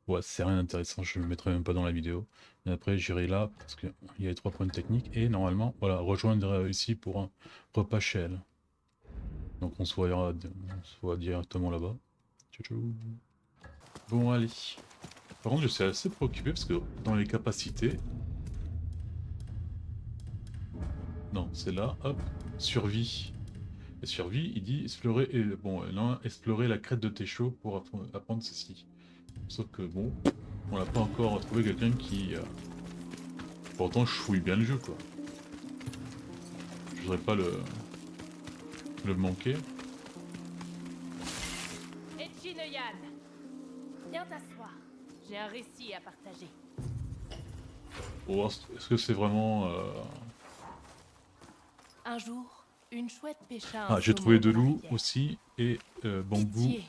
Ouais, c'est rien d'intéressant, je le mettrai même pas dans la vidéo. Mais après, j'irai là parce qu'il y a les 3 points techniques et normalement, voilà, rejoindre ici pour un repas chez elle. Donc on se voit directement là-bas. Tchou tchou. Bon, allez. Par contre, je suis assez préoccupé parce que dans les capacités. Non, c'est là, hop, survie. Et survie, il dit explorer, et bon, là, explorer la crête de Techo pour apprendre ceci. Sauf que bon, on n'a pas encore trouvé quelqu'un qui. Pourtant, je fouille bien le jeu, quoi. Je voudrais pas le manquer. Echinoyan, viens t'asseoir. J'ai un récit à partager. Oh, est-ce que c'est vraiment. Un jour, une chouette pêcha un Ah, j'ai saumon trouvé 2 dans la loups rivière. aussi, et bambou, Pitié,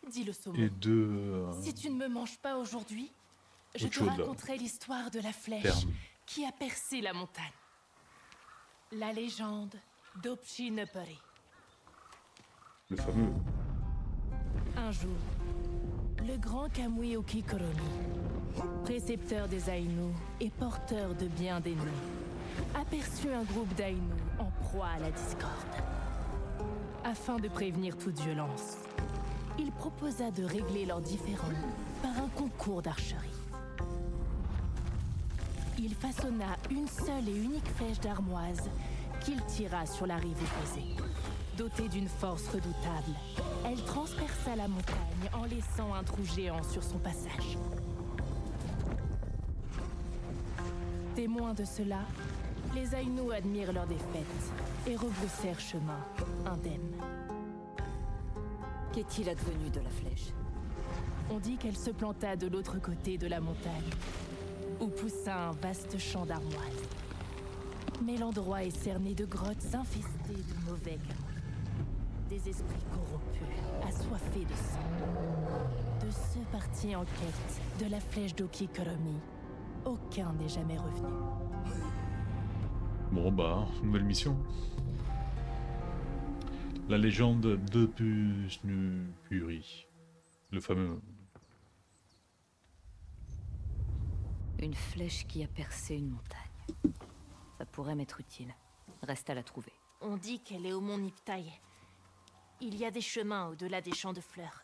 dit le saumon. et 2 Si tu ne me manges pas aujourd'hui, je autre te chose, là. raconterai l'histoire de la flèche Terme. qui a percé la montagne. La légende d'Opshinepari. le fameux. Un jour, le grand Kamui Okikoromi, précepteur des Ainu et porteur de bien des noms, aperçut un groupe d'Ainu en proie à la discorde. Afin de prévenir toute violence, il proposa de régler leurs différends par un concours d'archerie. Il façonna une seule et unique flèche d'armoise qu'il tira sur la rive opposée. Dotée d'une force redoutable, elle transperça la montagne en laissant un trou géant sur son passage. Témoins de cela, les Ainu admirent leur défaite et rebroussèrent chemin, indemnes. Qu'est-il advenu de la flèche? On dit qu'elle se planta de l'autre côté de la montagne, où poussa un vaste champ d'armoise. Mais l'endroit est cerné de grottes infestées de mauvais gamins. Des esprits corrompus, assoiffés de sang. De ceux partis en quête de la flèche d'Okikoromi, aucun n'est jamais revenu. Bon bah, nouvelle mission. La légende de Pusnupuri. Le fameux... Une flèche qui a percé une montagne. Ça pourrait m'être utile. Reste à la trouver. On dit qu'elle est au mont Niptaï. Il y a des chemins au-delà des champs de fleurs.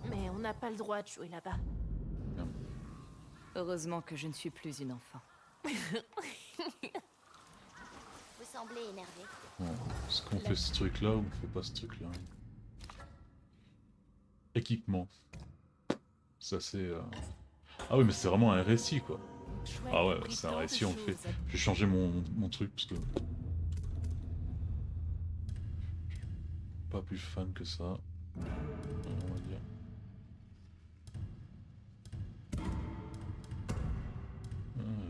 Mais on n'a pas le droit de jouer là-bas. Heureusement que je ne suis plus une enfant. Vous semblez énervé. Bon, est-ce qu'on fait ce truc-là ou on fait pas ce truc-là? Équipement. Ça c'est... Ah oui, mais c'est vraiment un récit, quoi. Ah ouais, c'est un récit, on le fait. Je vais changer mon truc, parce que... Pas plus fan que ça. On va dire.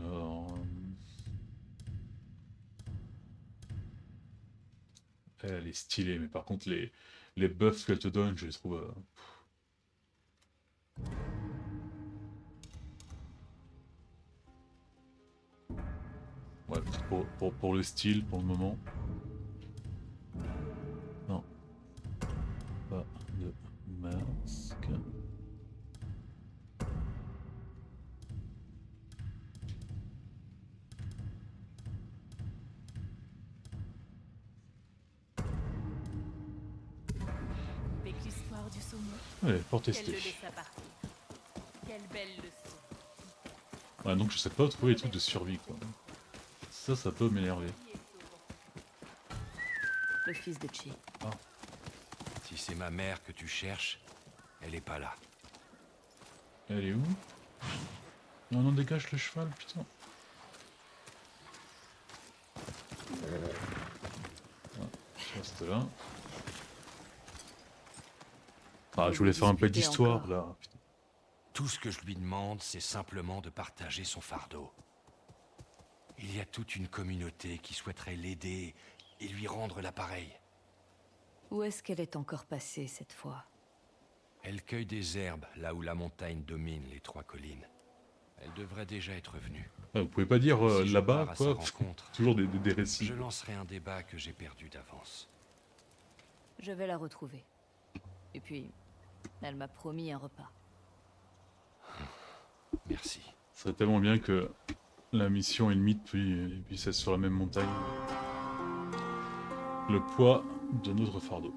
Alors... Elle est stylée, mais par contre, les buffs qu'elle te donne, je les trouve... Ouais, pour le style, pour le moment. Non. Pas de masque. Avec l'histoire du saumon. Allez, pour Qu'elle tester. le laissa partir. Quelle belle leçon. Ouais, donc je sais pas trouver les trucs de survie, quoi. Ça peut m'énerver. Le fils de Chi. Ah. Si c'est ma mère que tu cherches, elle est pas là. Elle est où? Non, non, dégage le cheval, putain. Ah, je reste là. Ah, je voulais faire un peu d'histoire, là. Putain. Tout ce que je lui demande, c'est simplement de partager son fardeau. Il y a toute une communauté qui souhaiterait l'aider et lui rendre l'appareil. Où est-ce qu'elle est encore passée cette fois? Elle cueille des herbes là où la montagne domine les trois collines. Elle devrait déjà être venue. Ah, vous pouvez pas dire Si je là-bas, pars à sa quoi. rencontre, Toujours des récits. je lancerai un débat que j'ai perdu d'avance. Je vais la retrouver. Et puis, elle m'a promis un repas. Merci. Ce serait tellement bien que la mission et le mythe puissent être sur la même montagne. Le poids de notre fardeau.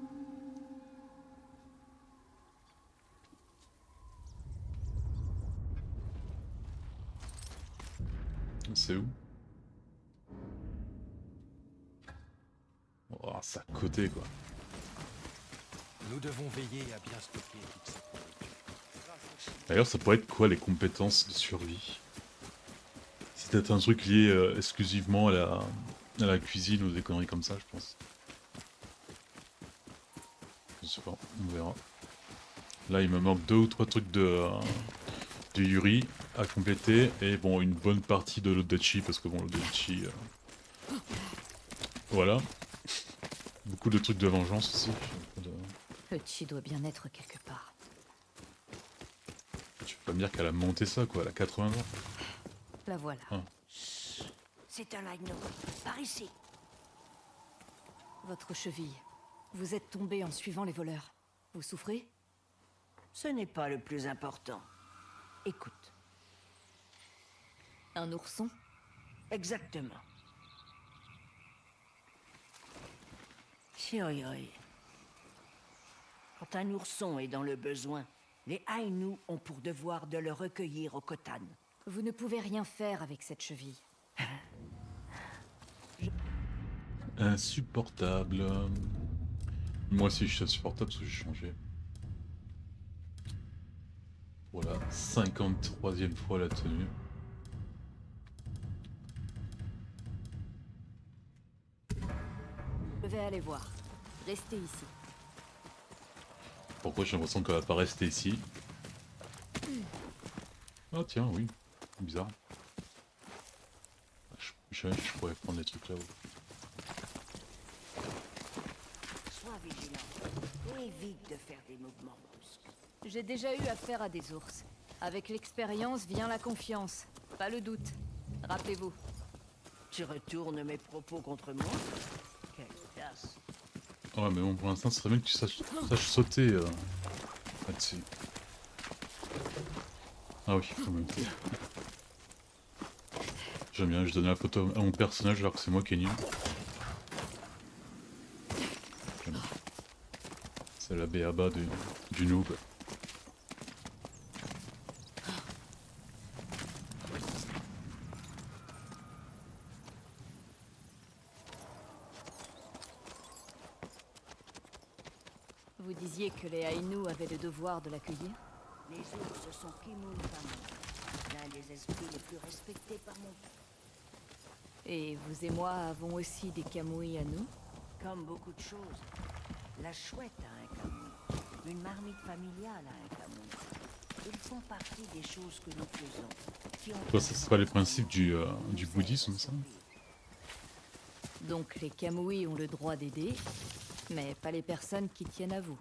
C'est où? Oh, c'est à côté, quoi. Nous devons veiller à bien stocker toute cette nourriture. D'ailleurs, ça pourrait être quoi les compétences de survie? C'est peut-être un truc lié exclusivement à la cuisine ou des conneries comme ça, je pense. Je sais pas, on verra. Là, il me manque 2 ou 3 trucs de Yuri à compléter et bon, une bonne partie de l'Odachi parce que bon, l'Odachi... Voilà. Beaucoup de trucs de vengeance aussi. Le Chi doit bien être quelque part. Tu peux pas me dire qu'elle a monté ça, quoi, elle a 80 ans. La voilà. Ah. C'est un Aino. Par ici. Votre cheville. Vous êtes tombé en suivant les voleurs. Vous souffrez? Ce n'est pas le plus important. Écoute. Un ourson? Exactement. Chioi. Quand un ourson est dans le besoin, les Ainu ont pour devoir de le recueillir au Khotan. Vous ne pouvez rien faire avec cette cheville. Insupportable. Moi aussi je suis insupportable parce que j'ai changé. Voilà, 53e fois la tenue. Je vais aller voir. Restez ici. Pourquoi j'ai l'impression qu'elle va pas rester ici? Ah tiens, oui. Bizarre. Je pourrais prendre des trucs là-haut. Sois vigilant. Évite de faire des mouvements brusques. J'ai déjà eu affaire à des ours. Avec l'expérience vient la confiance. Pas le doute. Rappelez-vous. Tu retournes mes propos contre moi? Quelle audace. Ouais, mais bon, pour l'instant, ce serait bien que tu saches sauter là-dessus. Ah oui, quand même. J'aime bien, je donne la photo à mon personnage alors que c'est moi qui ai nul. C'est la béaba du noob. Vous disiez que les Ainu avaient le devoir de l'accueillir? Les ours sont Kimun Family, l'un des esprits les plus respectés par mon peuple. Et vous et moi avons aussi des Kamui à nous? Comme beaucoup de choses, la chouette a un Kamui, une marmite familiale a un Kamui. Ils font partie des choses que nous faisons. Toi, ça c'est pas les principes du bouddhisme, ça? Donc les Kamui ont le droit d'aider, mais pas les personnes qui tiennent à vous.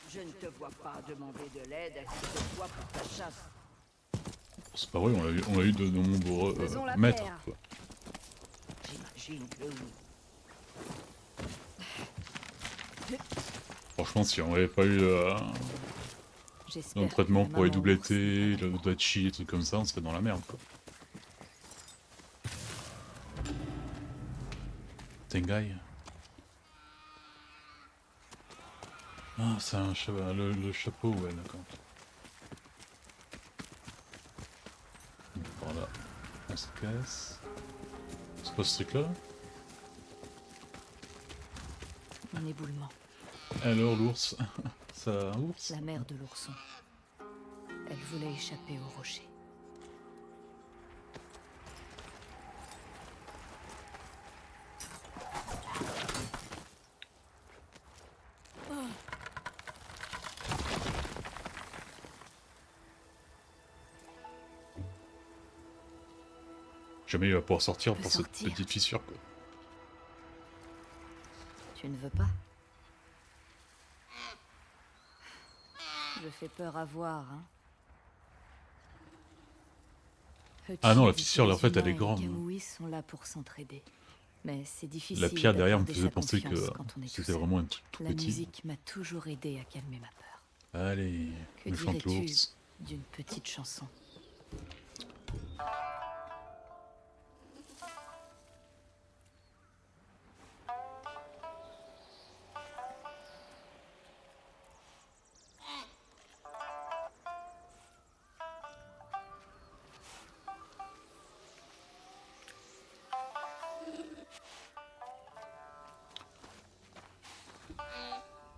Je ne te vois pas demander de l'aide à qui que ce soit pour ta chasse. C'est pas vrai, on a eu de nombreux maîtres, quoi. J'imagine que oui. Franchement, si on avait pas eu l'entraînement pour les WT, le Dachi, et trucs comme ça, on serait dans la merde, quoi. Tengai. Ah, c'est un cheval, le chapeau, ouais, d'accord. Voilà, on se casse. C'est pas ce truc-là? Un éboulement. Alors, l'ours. C'est un ours? La mère de l'ourson. Elle voulait échapper au rocher. Jamais il va pouvoir sortir pour cette petite fissure, quoi. Tu ne veux pas? Je fais peur à voir, hein. Ah non, la fissure, là, en fait, elle est grande. Les Kamui sont là pour s'entraider. Mais c'est difficile. La pierre derrière me d'accorder faisait sa penser que confiance quand on est c'était tout vraiment un seul. truc tout La petit. musique m'a toujours aidé à calmer ma peur. Allez, Que on chante dirais-tu l'ours. d'une petite chanson?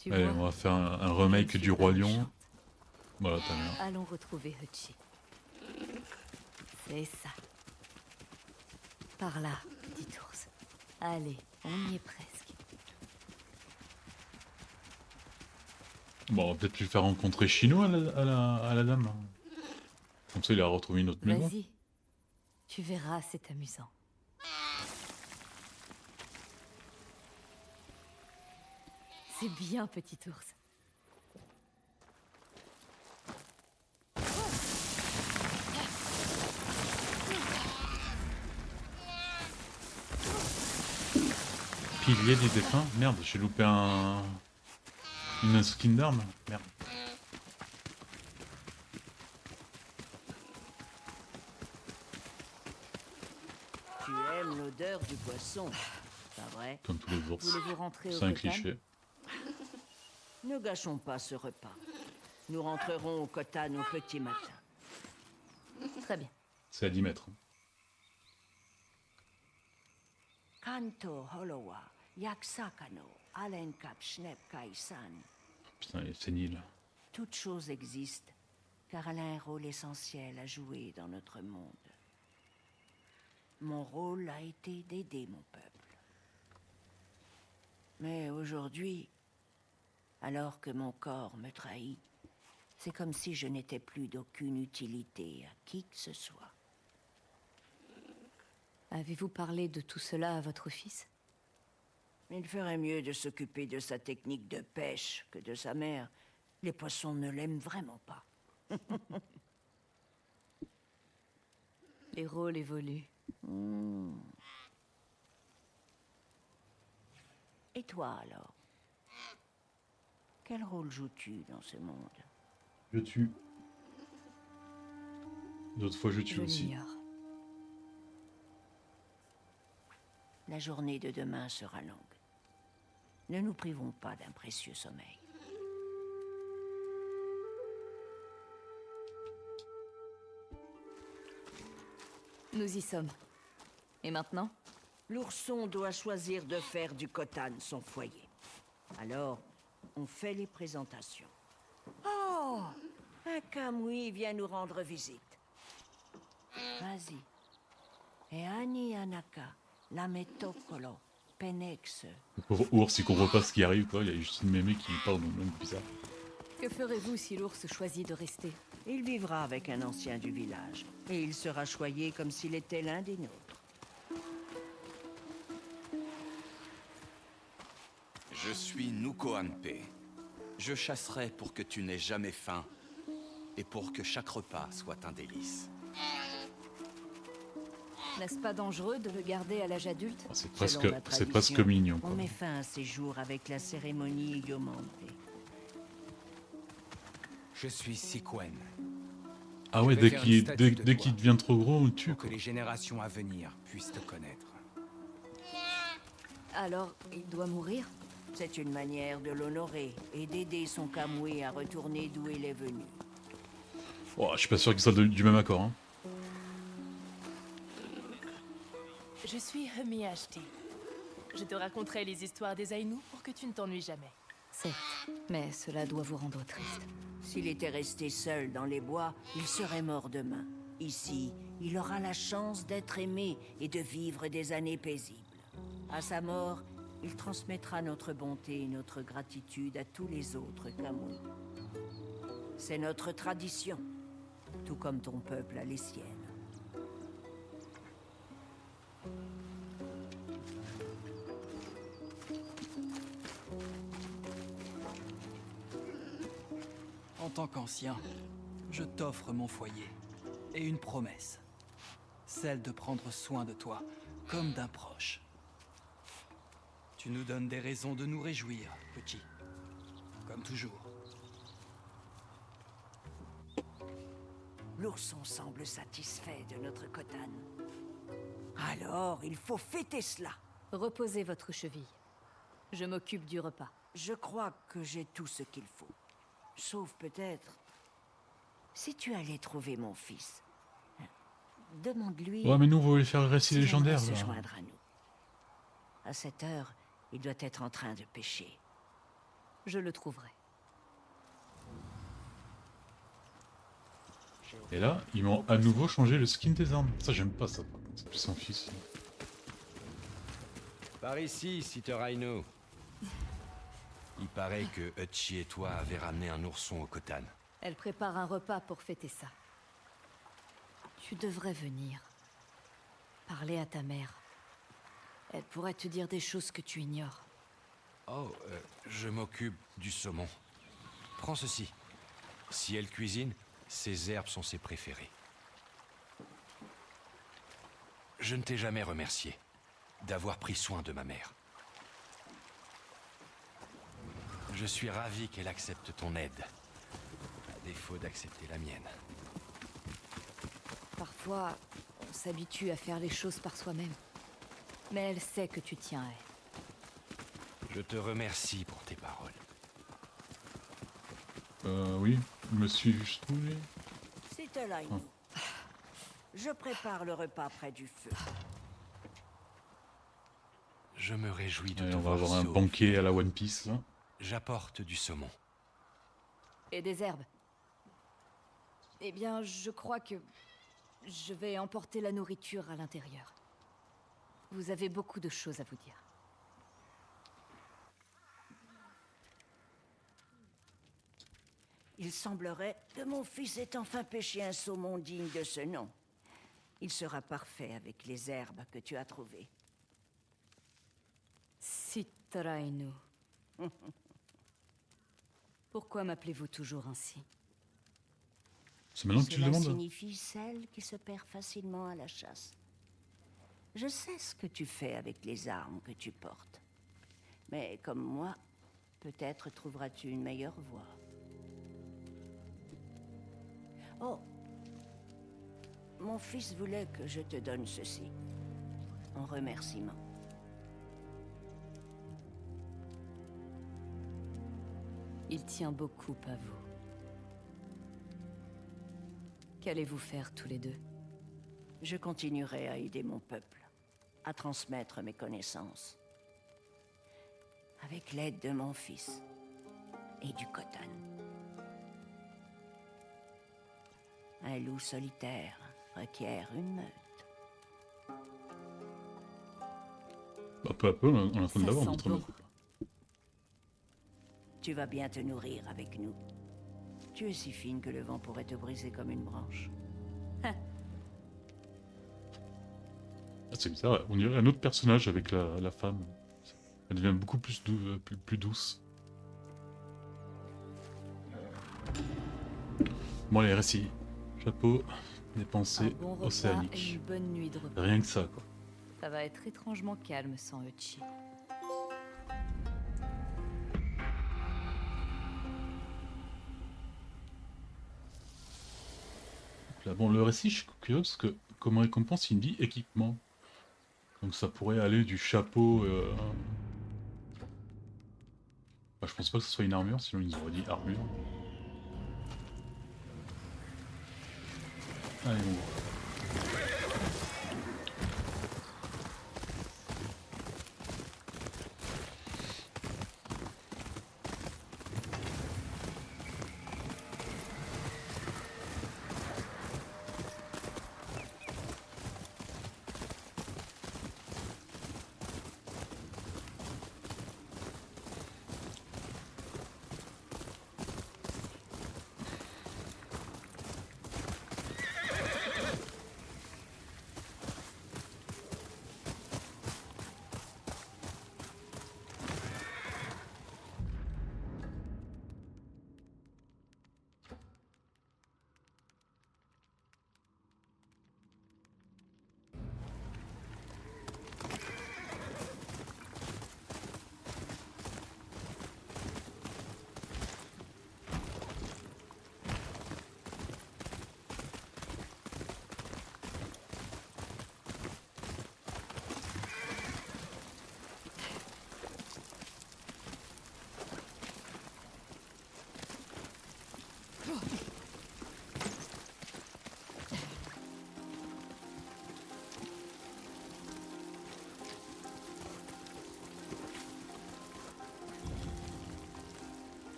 Tu Allez, vois, on va faire un je remake ne suis du pas Roi Lion. méchante. Voilà, t'as bien. Allons retrouver Hachi. C'est ça. Par là, dit ours. Allez, on y est presque. Bon, on va peut-être lui faire rencontrer Chino à la dame. Comme ça, il a retrouvé une autre maison. Vas-y. Tu verras, c'est amusant. C'est bien, petit ours. Pilier des défunts? Merde, j'ai loupé une skin d'arme. Merde. Tu aimes l'odeur du poisson, pas vrai? Comme tous les ours. Voulez-vous rentrer au C'est un Khotan? cliché. Ne gâchons pas ce repas. Nous rentrerons au Khotan au petit matin. Très bien. C'est à 10 mètres. Kanto Holowa, Yaksakano, Alenkap Shnep Kaisan. Putain, il est sénile. Toute chose existe, car elle a un rôle essentiel à jouer dans notre monde. Mon rôle a été d'aider mon peuple. Mais aujourd'hui, alors que mon corps me trahit, c'est comme si je n'étais plus d'aucune utilité à qui que ce soit. Avez-vous parlé de tout cela à votre fils? Il ferait mieux de s'occuper de sa technique de pêche que de sa mère. Les poissons ne l'aiment vraiment pas. Les rôles évoluent. Et toi alors? Quel rôle joues-tu dans ce monde? Je tue. D'autres fois, je tue Je aussi. l'ignore. La journée de demain sera longue. Ne nous privons pas d'un précieux sommeil. Nous y sommes. Et maintenant? L'ourson doit choisir de faire du Khotan son foyer. Alors, on fait les présentations. Oh! Un Kamui vient nous rendre visite. Vas-y. Et Ani Anaka, Lametokolo, Penex. Le pauvre ours, il comprend pas ce qui arrive, quoi. Il y a juste une mémé qui parle dans le même bizarre. Que ferez-vous si l'ours choisit de rester? Il vivra avec un ancien du village. Et il sera choyé comme s'il était l'un des nôtres. Je suis Nuko Anpe. Je chasserai pour que tu n'aies jamais faim et pour que chaque repas soit un délice. N'est-ce pas dangereux de le garder à l'âge adulte? Oh, c'est Selon la presque tradition, mignon, On quoi. met fin à ces jours avec la cérémonie Yomante. Je suis Sikwen. Ah ouais, Je vais dès faire une statue de dès toi, qu'il devient trop gros, on le tue, pour que quoi. les générations à venir puissent te connaître. Alors, il doit mourir? C'est une manière de l'honorer et d'aider son Kamui à retourner d'où il est venu. Oh, je suis pas sûr qu'ils soient du même accord, hein. Je suis Hemi Ashti. Je te raconterai les histoires des Ainu pour que tu ne t'ennuies jamais. Certes, mais cela doit vous rendre triste. S'il était resté seul dans les bois, il serait mort demain. Ici, il aura la chance d'être aimé et de vivre des années paisibles. À sa mort, il transmettra notre bonté et notre gratitude à tous les autres Kamui. C'est notre tradition, tout comme ton peuple a les siennes. En tant qu'ancien, je t'offre mon foyer et une promesse. Celle de prendre soin de toi comme d'un proche. Tu nous donnes des raisons de nous réjouir, petit. Comme toujours. L'ourson semble satisfait de notre Khotan. Alors, il faut fêter cela. Reposez votre cheville. Je m'occupe du repas. Je crois que j'ai tout ce qu'il faut. Sauf peut-être... Si tu allais trouver mon fils, demande-lui... Ouais, mais nous, on va lui faire le récit s'il légendaire, aimerait se là. joindre à nous. À cette heure, il doit être en train de pêcher. Je le trouverai. Et là, ils m'ont à nouveau changé le skin des armes. Ça, j'aime pas ça, par contre. C'est plus son fils. Par ici, Site Raino. Il paraît que Hutchie et toi avez ramené un ourson au Khotan. Elle prépare un repas pour fêter ça. Tu devrais venir. Parler à ta mère. Elle pourrait te dire des choses que tu ignores. Oh, je m'occupe du saumon. Prends ceci. Si elle cuisine, ces herbes sont ses préférées. Je ne t'ai jamais remercié d'avoir pris soin de ma mère. Je suis ravi qu'elle accepte ton aide, à défaut d'accepter la mienne. Parfois, on s'habitue à faire les choses par soi-même. Mais elle sait que tu tiens à elle. Je te remercie pour tes paroles. Oui, je me suis juste trouvé. Site Raino. Je prépare le repas près du feu. Je me réjouis de Allez, te on va voir avoir un sauve. banquet à la One Piece, là. J'apporte du saumon. Et des herbes. Eh bien, je crois que je vais emporter la nourriture à l'intérieur. Vous avez beaucoup de choses à vous dire. Il semblerait que mon fils ait enfin pêché un saumon digne de ce nom. Il sera parfait avec les herbes que tu as trouvées. Site Raino. Pourquoi m'appelez-vous toujours ainsi? C'est maintenant que tu le Cela demandes? signifie celle qui se perd facilement à la chasse. Je sais ce que tu fais avec les armes que tu portes. Mais comme moi, peut-être trouveras-tu une meilleure voie. Oh. Mon fils voulait que je te donne ceci. En remerciement. Il tient beaucoup à vous. Qu'allez-vous faire tous les deux? Je continuerai à aider mon peuple, à transmettre mes connaissances. Avec l'aide de mon fils et du Khotan. Un loup solitaire requiert une meute. Bah, peu à peu, on est en train de l'avoir, notre meute. Tu vas bien te nourrir avec nous. Tu es si fine que le vent pourrait te briser comme une branche. Ah, c'est bizarre, on dirait un autre personnage avec la femme. Elle devient beaucoup plus, plus douce. Bon allez, récit. Chapeau, des pensées Un bon repas et océaniques. une bonne nuit de repos. Rien que ça, quoi. Ça va être étrangement calme sans Uchi. Là, bon, le récit, je suis curieux parce que comme récompense, il me dit équipement. Donc ça pourrait aller du chapeau. Bah, je pense pas que ce soit une armure, sinon ils nous auraient dit armure. Allez, on va.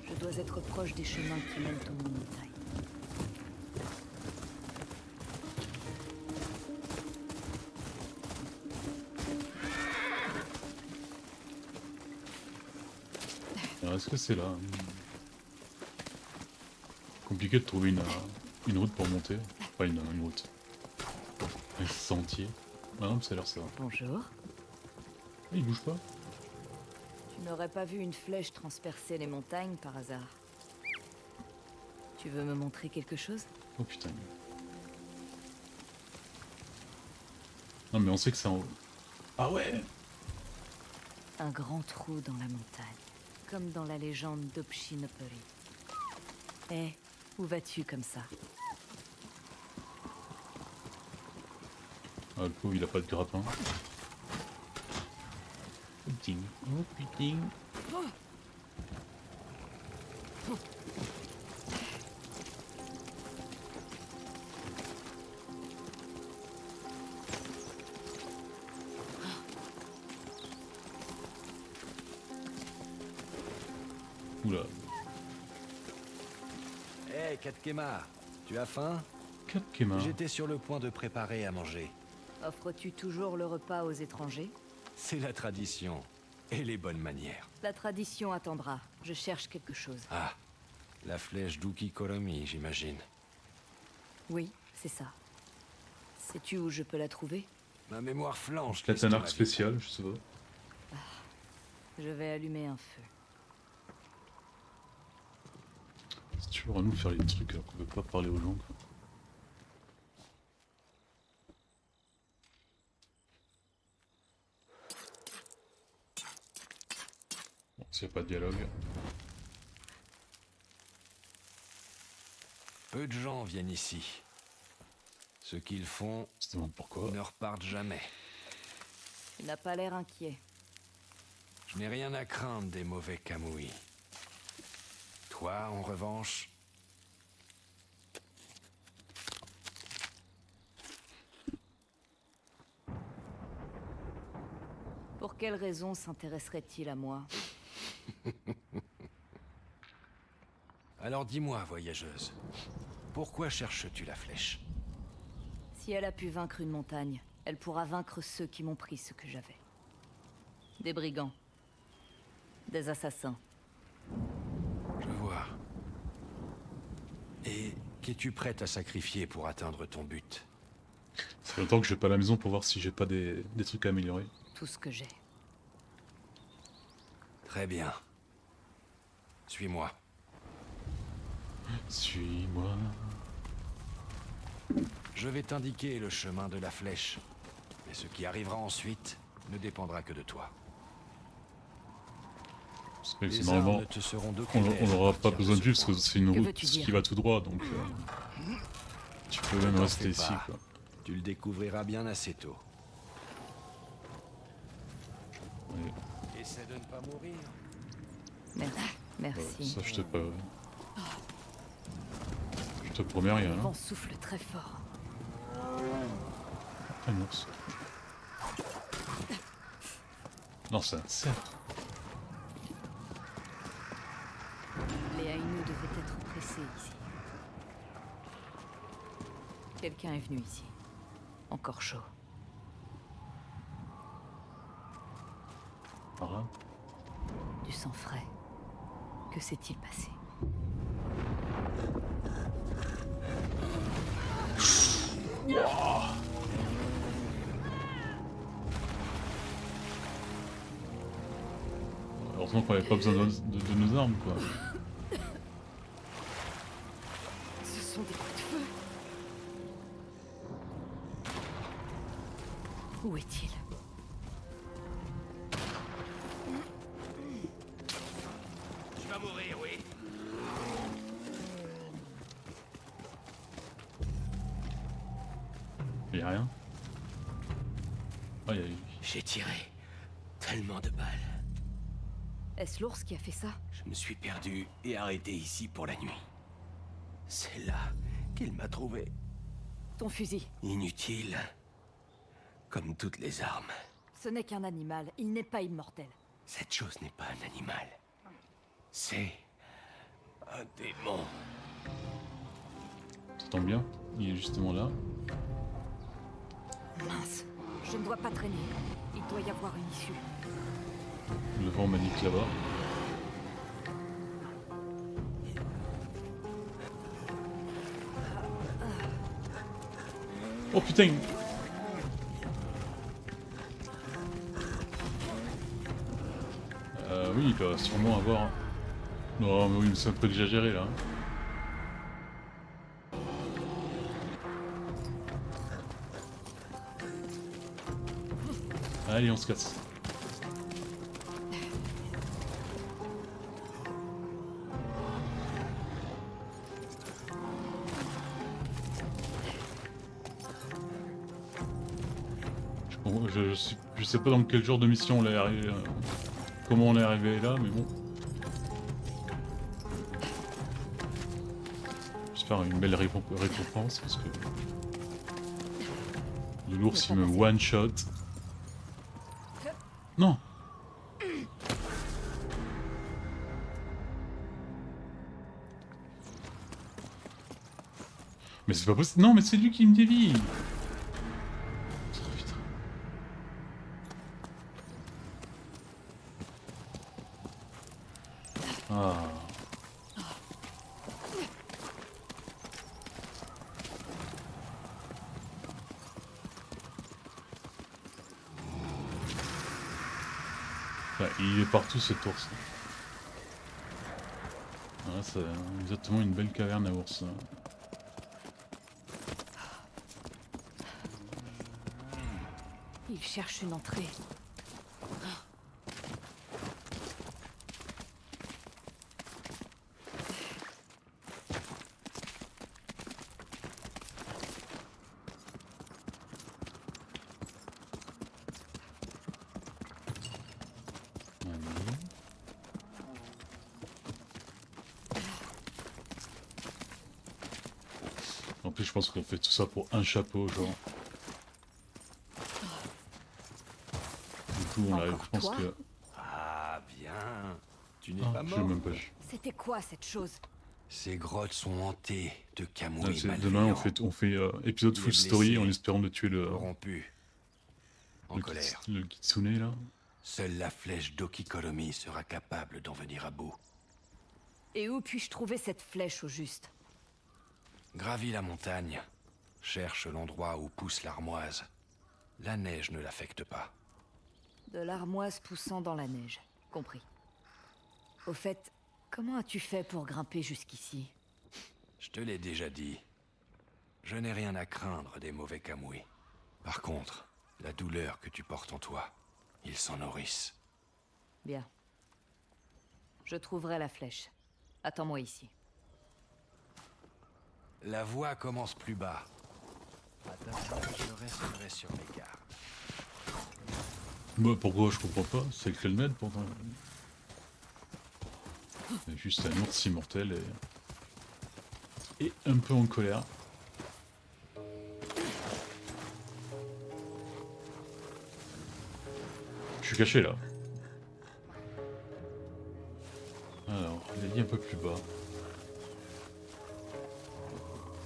Je dois être proche des chemins qui mènent aux montagnes. Alors est-ce que c'est là? Compliqué de trouver une route pour monter. Pas une route. Un sentier. Ah non, ça a l'air ça. Bonjour. Il bouge pas. Tu N'aurais pas vu une flèche transpercer les montagnes par hasard. Tu veux me montrer quelque chose? Oh putain. Non mais on sait que c'est en haut. Ah ouais. Un grand trou dans la montagne, comme dans la légende d'Opshinopori. Eh, où vas-tu comme ça? Ah le pauvre il a pas de grappin. Putain. Oh putain. Oula. Hé, Katkema, tu as faim? Katkema. J'étais sur le point de préparer à manger. Offres-tu toujours le repas aux étrangers? C'est la tradition et les bonnes manières. La tradition attendra. Je cherche quelque chose. Ah, la flèche d'Uki Koromi, j'imagine. Oui, c'est ça. Sais-tu où je peux la trouver? Ma mémoire flanche. Peut-être un arc spécial, je sais pas. Je vais allumer un feu. C'est toujours à nous de faire les trucs alors qu'on veut pas parler aux gens quoi. Bon, s'il n'y a pas de dialogue. Peu de gens viennent ici. Ce qu'ils font pourquoi ne repartent jamais. Tu n'as pas l'air inquiet. Je n'ai rien à craindre des mauvais Kamui. Toi, en revanche... Pour quelle raison s'intéresserait-il à moi? Alors dis-moi, voyageuse, pourquoi cherches-tu la flèche? Si elle a pu vaincre une montagne, elle pourra vaincre ceux qui m'ont pris ce que j'avais. Des brigands. Des assassins. Je vois. Et qu'es-tu prête à sacrifier pour atteindre ton but? Ça fait longtemps que je vais pas à la maison pour voir si j'ai pas des trucs à améliorer. Tout ce que j'ai. Très bien. Suis-moi. Suis-moi. Je vais t'indiquer le chemin de la flèche. Mais ce qui arrivera ensuite ne dépendra que de toi. C'est Les normalement, armes ne te seront de on aide à n'aura pas partir besoin de de ce vivre parce que point. c'est une Que route veux-tu dire qui va tout droit donc tu peux même T'en rester fais ici pas. quoi. Tu le découvriras bien assez tôt. Ouais. Essaie de ne pas mourir. Merci. Ça je te pas. Je te promets rien. Le Hein. vent souffle très fort. Un ours. Non, c'est un cerf. Les Ainu devaient être pressés ici. Quelqu'un est venu ici. Encore chaud. Par là. Du sang frais. Que s'est-il passé? Heureusement qu'on avait pas besoin de nos armes quoi. Ce sont des coups de feu. Où est-il? Tu vas mourir, oui. Y'a rien. Ah, J'ai tiré tellement de balles. Est-ce l'ours qui a fait ça? Je me suis perdu et arrêté ici pour la nuit. C'est là qu'il m'a trouvé. Ton fusil. Inutile. Comme toutes les armes. Ce n'est qu'un animal. Il n'est pas immortel. Cette chose n'est pas un animal. C'est un démon. T'entends bien? Il est justement là. Mince. Je ne dois pas traîner. Il doit y avoir une issue. Le vent manique là-bas. Oh putain! Oui, il doit sûrement avoir... Non, mais oui, mais c'est un peu exagéré là. Allez, on se casse. Je sais pas dans quel genre de mission on est arrivé, comment on est arrivé là, mais bon. J'espère une belle récompense parce que l'ours il me one shot. Non. Mais c'est pas possible. Non, mais c'est lui qui me dévie. Ah. Enfin, il est partout cet ours. Voilà, c'est exactement une belle caverne à ours. Il cherche une entrée. En plus, je pense qu'on fait tout ça pour un chapeau, genre. Du coup, on arrive, je pense que... Ah, bien. Tu n'es Ah, pas je mort. sais même pas. C'était quoi cette chose? Ces grottes sont hantées de Kamui Demain, on fait épisode full story en espérant de tuer le... corrompu, en colère. Le kitsune, là. Seule la flèche d'Okikoromi sera capable d'en venir à bout. Et où puis-je trouver cette flèche au juste? Gravis la montagne. Cherche l'endroit où pousse l'armoise. La neige ne l'affecte pas. De l'armoise poussant dans la neige. Compris. Au fait, comment as-tu fait pour grimper jusqu'ici? Je te l'ai déjà dit. Je n'ai rien à craindre des mauvais Kamui. Par contre, la douleur que tu portes en toi, ils s'en nourrissent. Bien. Je trouverai la flèche. Attends-moi ici. La voie commence plus bas. À ta place, je resterai sur mes gardes. Moi, pourquoi je comprends pas? C'est que le med pourtant. C'est juste un ours immortel et un peu en colère. Je suis caché là. Alors, il a dit un peu plus bas.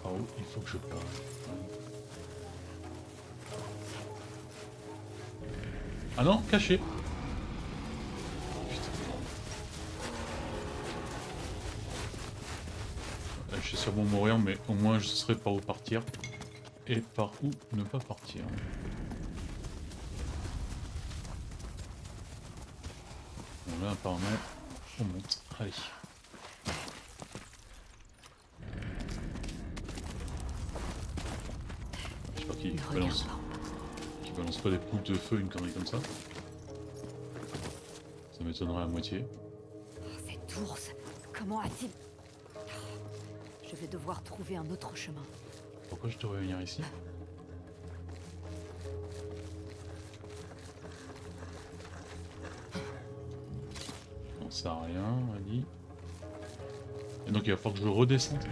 Par où il faut que je parte? Ah non, caché. Là, je vais sûrement mourir, mais au moins je saurai par où partir et par où ne pas partir. Bon là apparemment on monte. Allez. J'espère qu'il balance pas des poules de feu, une connerie comme ça. Ça m'étonnerait à moitié. Cet ours, comment a-t-il... Je vais devoir trouver un autre chemin. Pourquoi je devrais venir ici? Non, ça sert à rien, Ali. Et donc il va falloir que je redescende.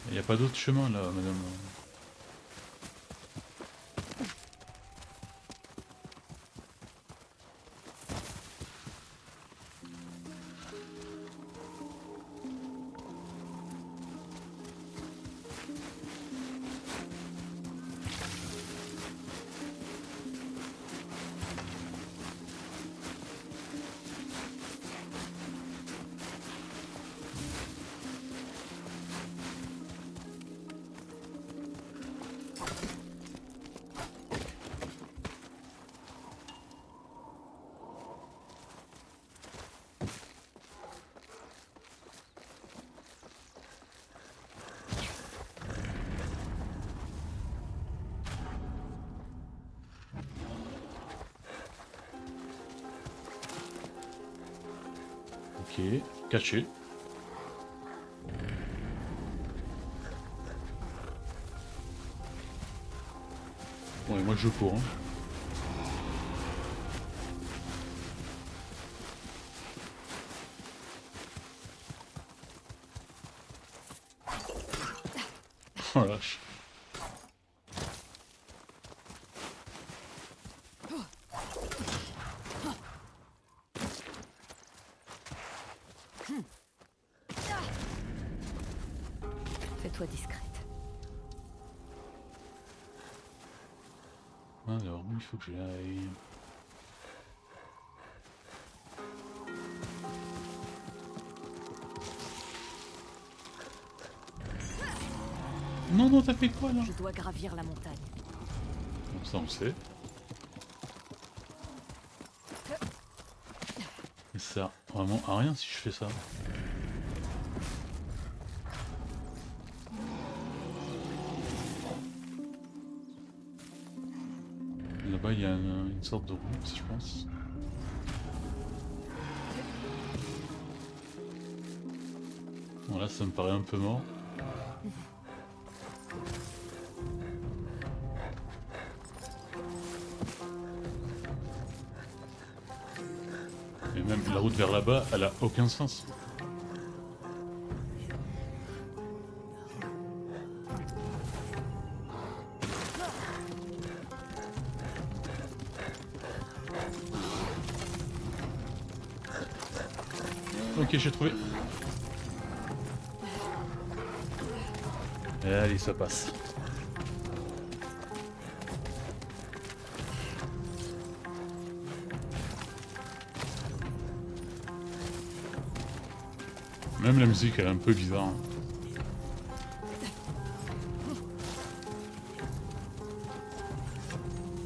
Il n'y a pas d'autre chemin là, madame. Ok, caché. Ouais, moi je cours. Hein. Oh la vache. Fais-toi discrète. Alors, où il faut que j'aille? Non, non, t'as fait quoi là? Je dois gravir la montagne. Bon, ça on sait. Et ça, vraiment à rien si je fais ça. Là-bas, il y a une sorte de route, je pense. Bon, là, ça me paraît un peu mort. Et même la route vers là-bas, elle a aucun sens. Ok, j'ai trouvé. Et allez, ça passe. Même la musique, elle est un peu bizarre. Hein.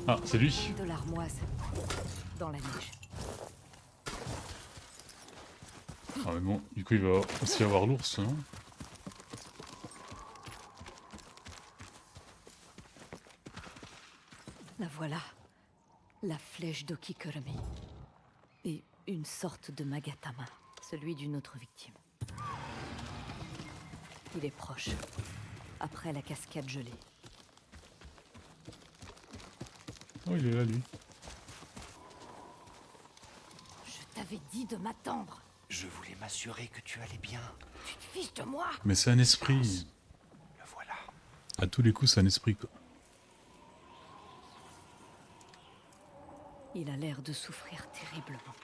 Ah, c'est lui. De l'armoise. Dans la neige. Ah mais bon, du coup il va aussi avoir l'ours, non? La voilà. La flèche d'Okikurumi. Et une sorte de magatama. Celui d'une autre victime. Il est proche. Après la cascade gelée. Oh, il est là, lui. Je t'avais dit de m'attendre. Je voulais m'assurer que tu allais bien. Tu te fiches de moi. Mais c'est un esprit. Le voilà. À tous les coups, c'est un esprit, quoi. Il a l'air de souffrir terriblement.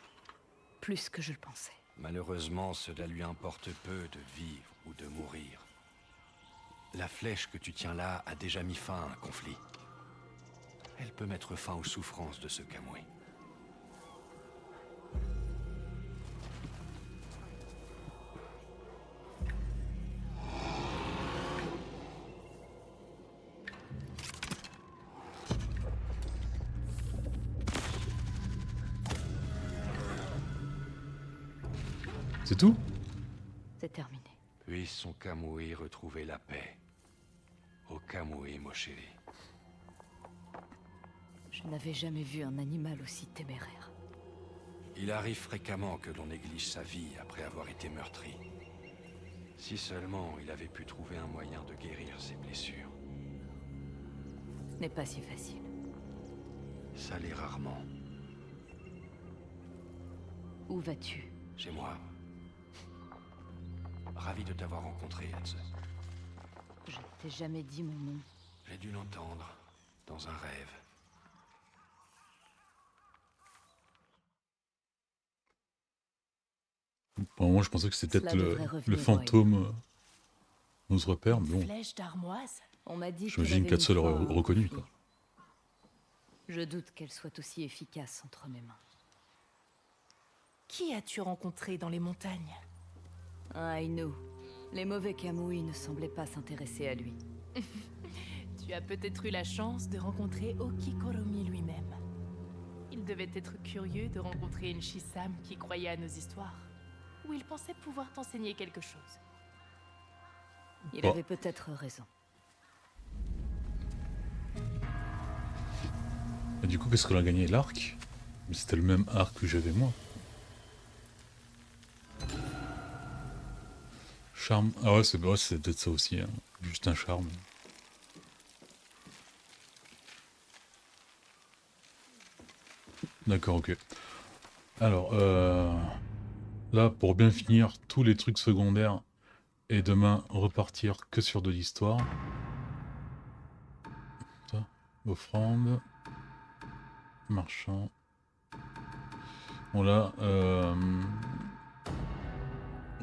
Plus que je le pensais. Malheureusement, cela lui importe peu de vivre ou de mourir. La flèche que tu tiens là a déjà mis fin à un conflit. Elle peut mettre fin aux souffrances de ce Kamui. C'est tout? C'est terminé. Puisse son Kamui retrouver la paix. Au Kamui Moshiri. Je n'avais jamais vu un animal aussi téméraire. Il arrive fréquemment que l'on néglige sa vie après avoir été meurtri. Si seulement il avait pu trouver un moyen de guérir ses blessures. Ce n'est pas si facile. Ça l'est rarement. Où vas-tu? Chez moi. Ravi de t'avoir rencontré, Elze. Je t'ai jamais dit mon nom. J'ai dû l'entendre, dans un rêve. Bon, moi je pensais que c'était Cela peut-être devrait le revenir, fantôme, notre repère, mais bon. Flèche d'armoise. On m'a dit J'imagine qu'Atse l'aurait reconnu, quoi. Je doute qu'elle soit aussi efficace entre mes mains. Qui as-tu rencontré dans les montagnes? Un Ainu. Les mauvais Kamui ne semblaient pas s'intéresser à lui. Tu as peut-être eu la chance de rencontrer Okikoromi lui-même. Il devait être curieux de rencontrer une Shisam qui croyait à nos histoires, ou il pensait pouvoir t'enseigner quelque chose. Il avait peut-être raison. Et du coup, qu'est-ce qu'on a gagné? L'arc? Mais c'était le même arc que j'avais moi. Charme. Ah ouais, c'est peut-être ça aussi. Hein. Juste un charme. D'accord, ok. Alors, là, pour bien finir tous les trucs secondaires, et demain repartir que sur de l'histoire. Ça, offrande. Marchand. Bon là,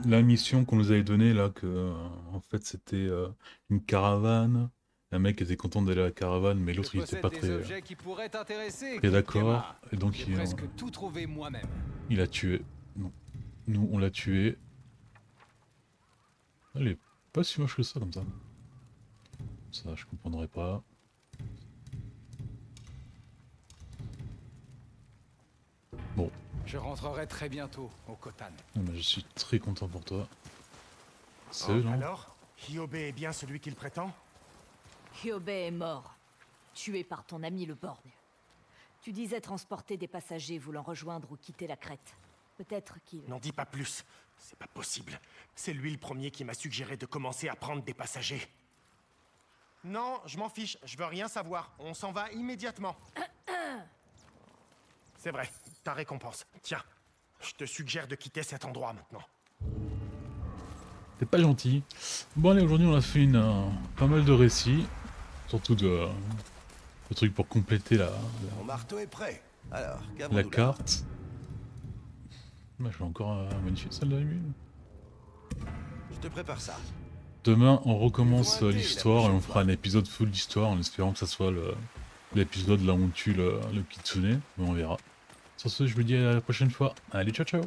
la mission qu'on nous avait donnée là, que en fait c'était une caravane. Un mec était content d'aller à la caravane, mais l'autre il était pas très d'accord. Et donc il a tué. Non. Nous on l'a tué. Elle est pas si moche que ça comme ça. Ça je comprendrais pas. Bon. Je rentrerai très bientôt au Khotan. Non, mais je suis très content pour toi. C'est eux, non? Alors, Hyobe est bien celui qu'il prétend? Hyobe est mort, tué par ton ami le borgne. Tu disais transporter des passagers voulant rejoindre ou quitter la Crète. Peut-être qu'il... N'en dis pas plus. C'est pas possible. C'est lui le premier qui m'a suggéré de commencer à prendre des passagers. Non, je m'en fiche. Je veux rien savoir. On s'en va immédiatement. C'est vrai, ta récompense. Tiens, je te suggère de quitter cet endroit maintenant. T'es pas gentil. Bon allez, aujourd'hui on a fait pas mal de récits. Surtout de trucs pour compléter Mon marteau est prêt. Alors, la carte. Bah, je vais encore modifier celle de la lune. Je te prépare ça. Demain on recommence l'histoire et on fera un épisode full d'histoire en espérant que ça soit l'épisode là où on tue le kitsune. Mais on verra. Sur ce, je vous dis à la prochaine fois. Allez, ciao ciao!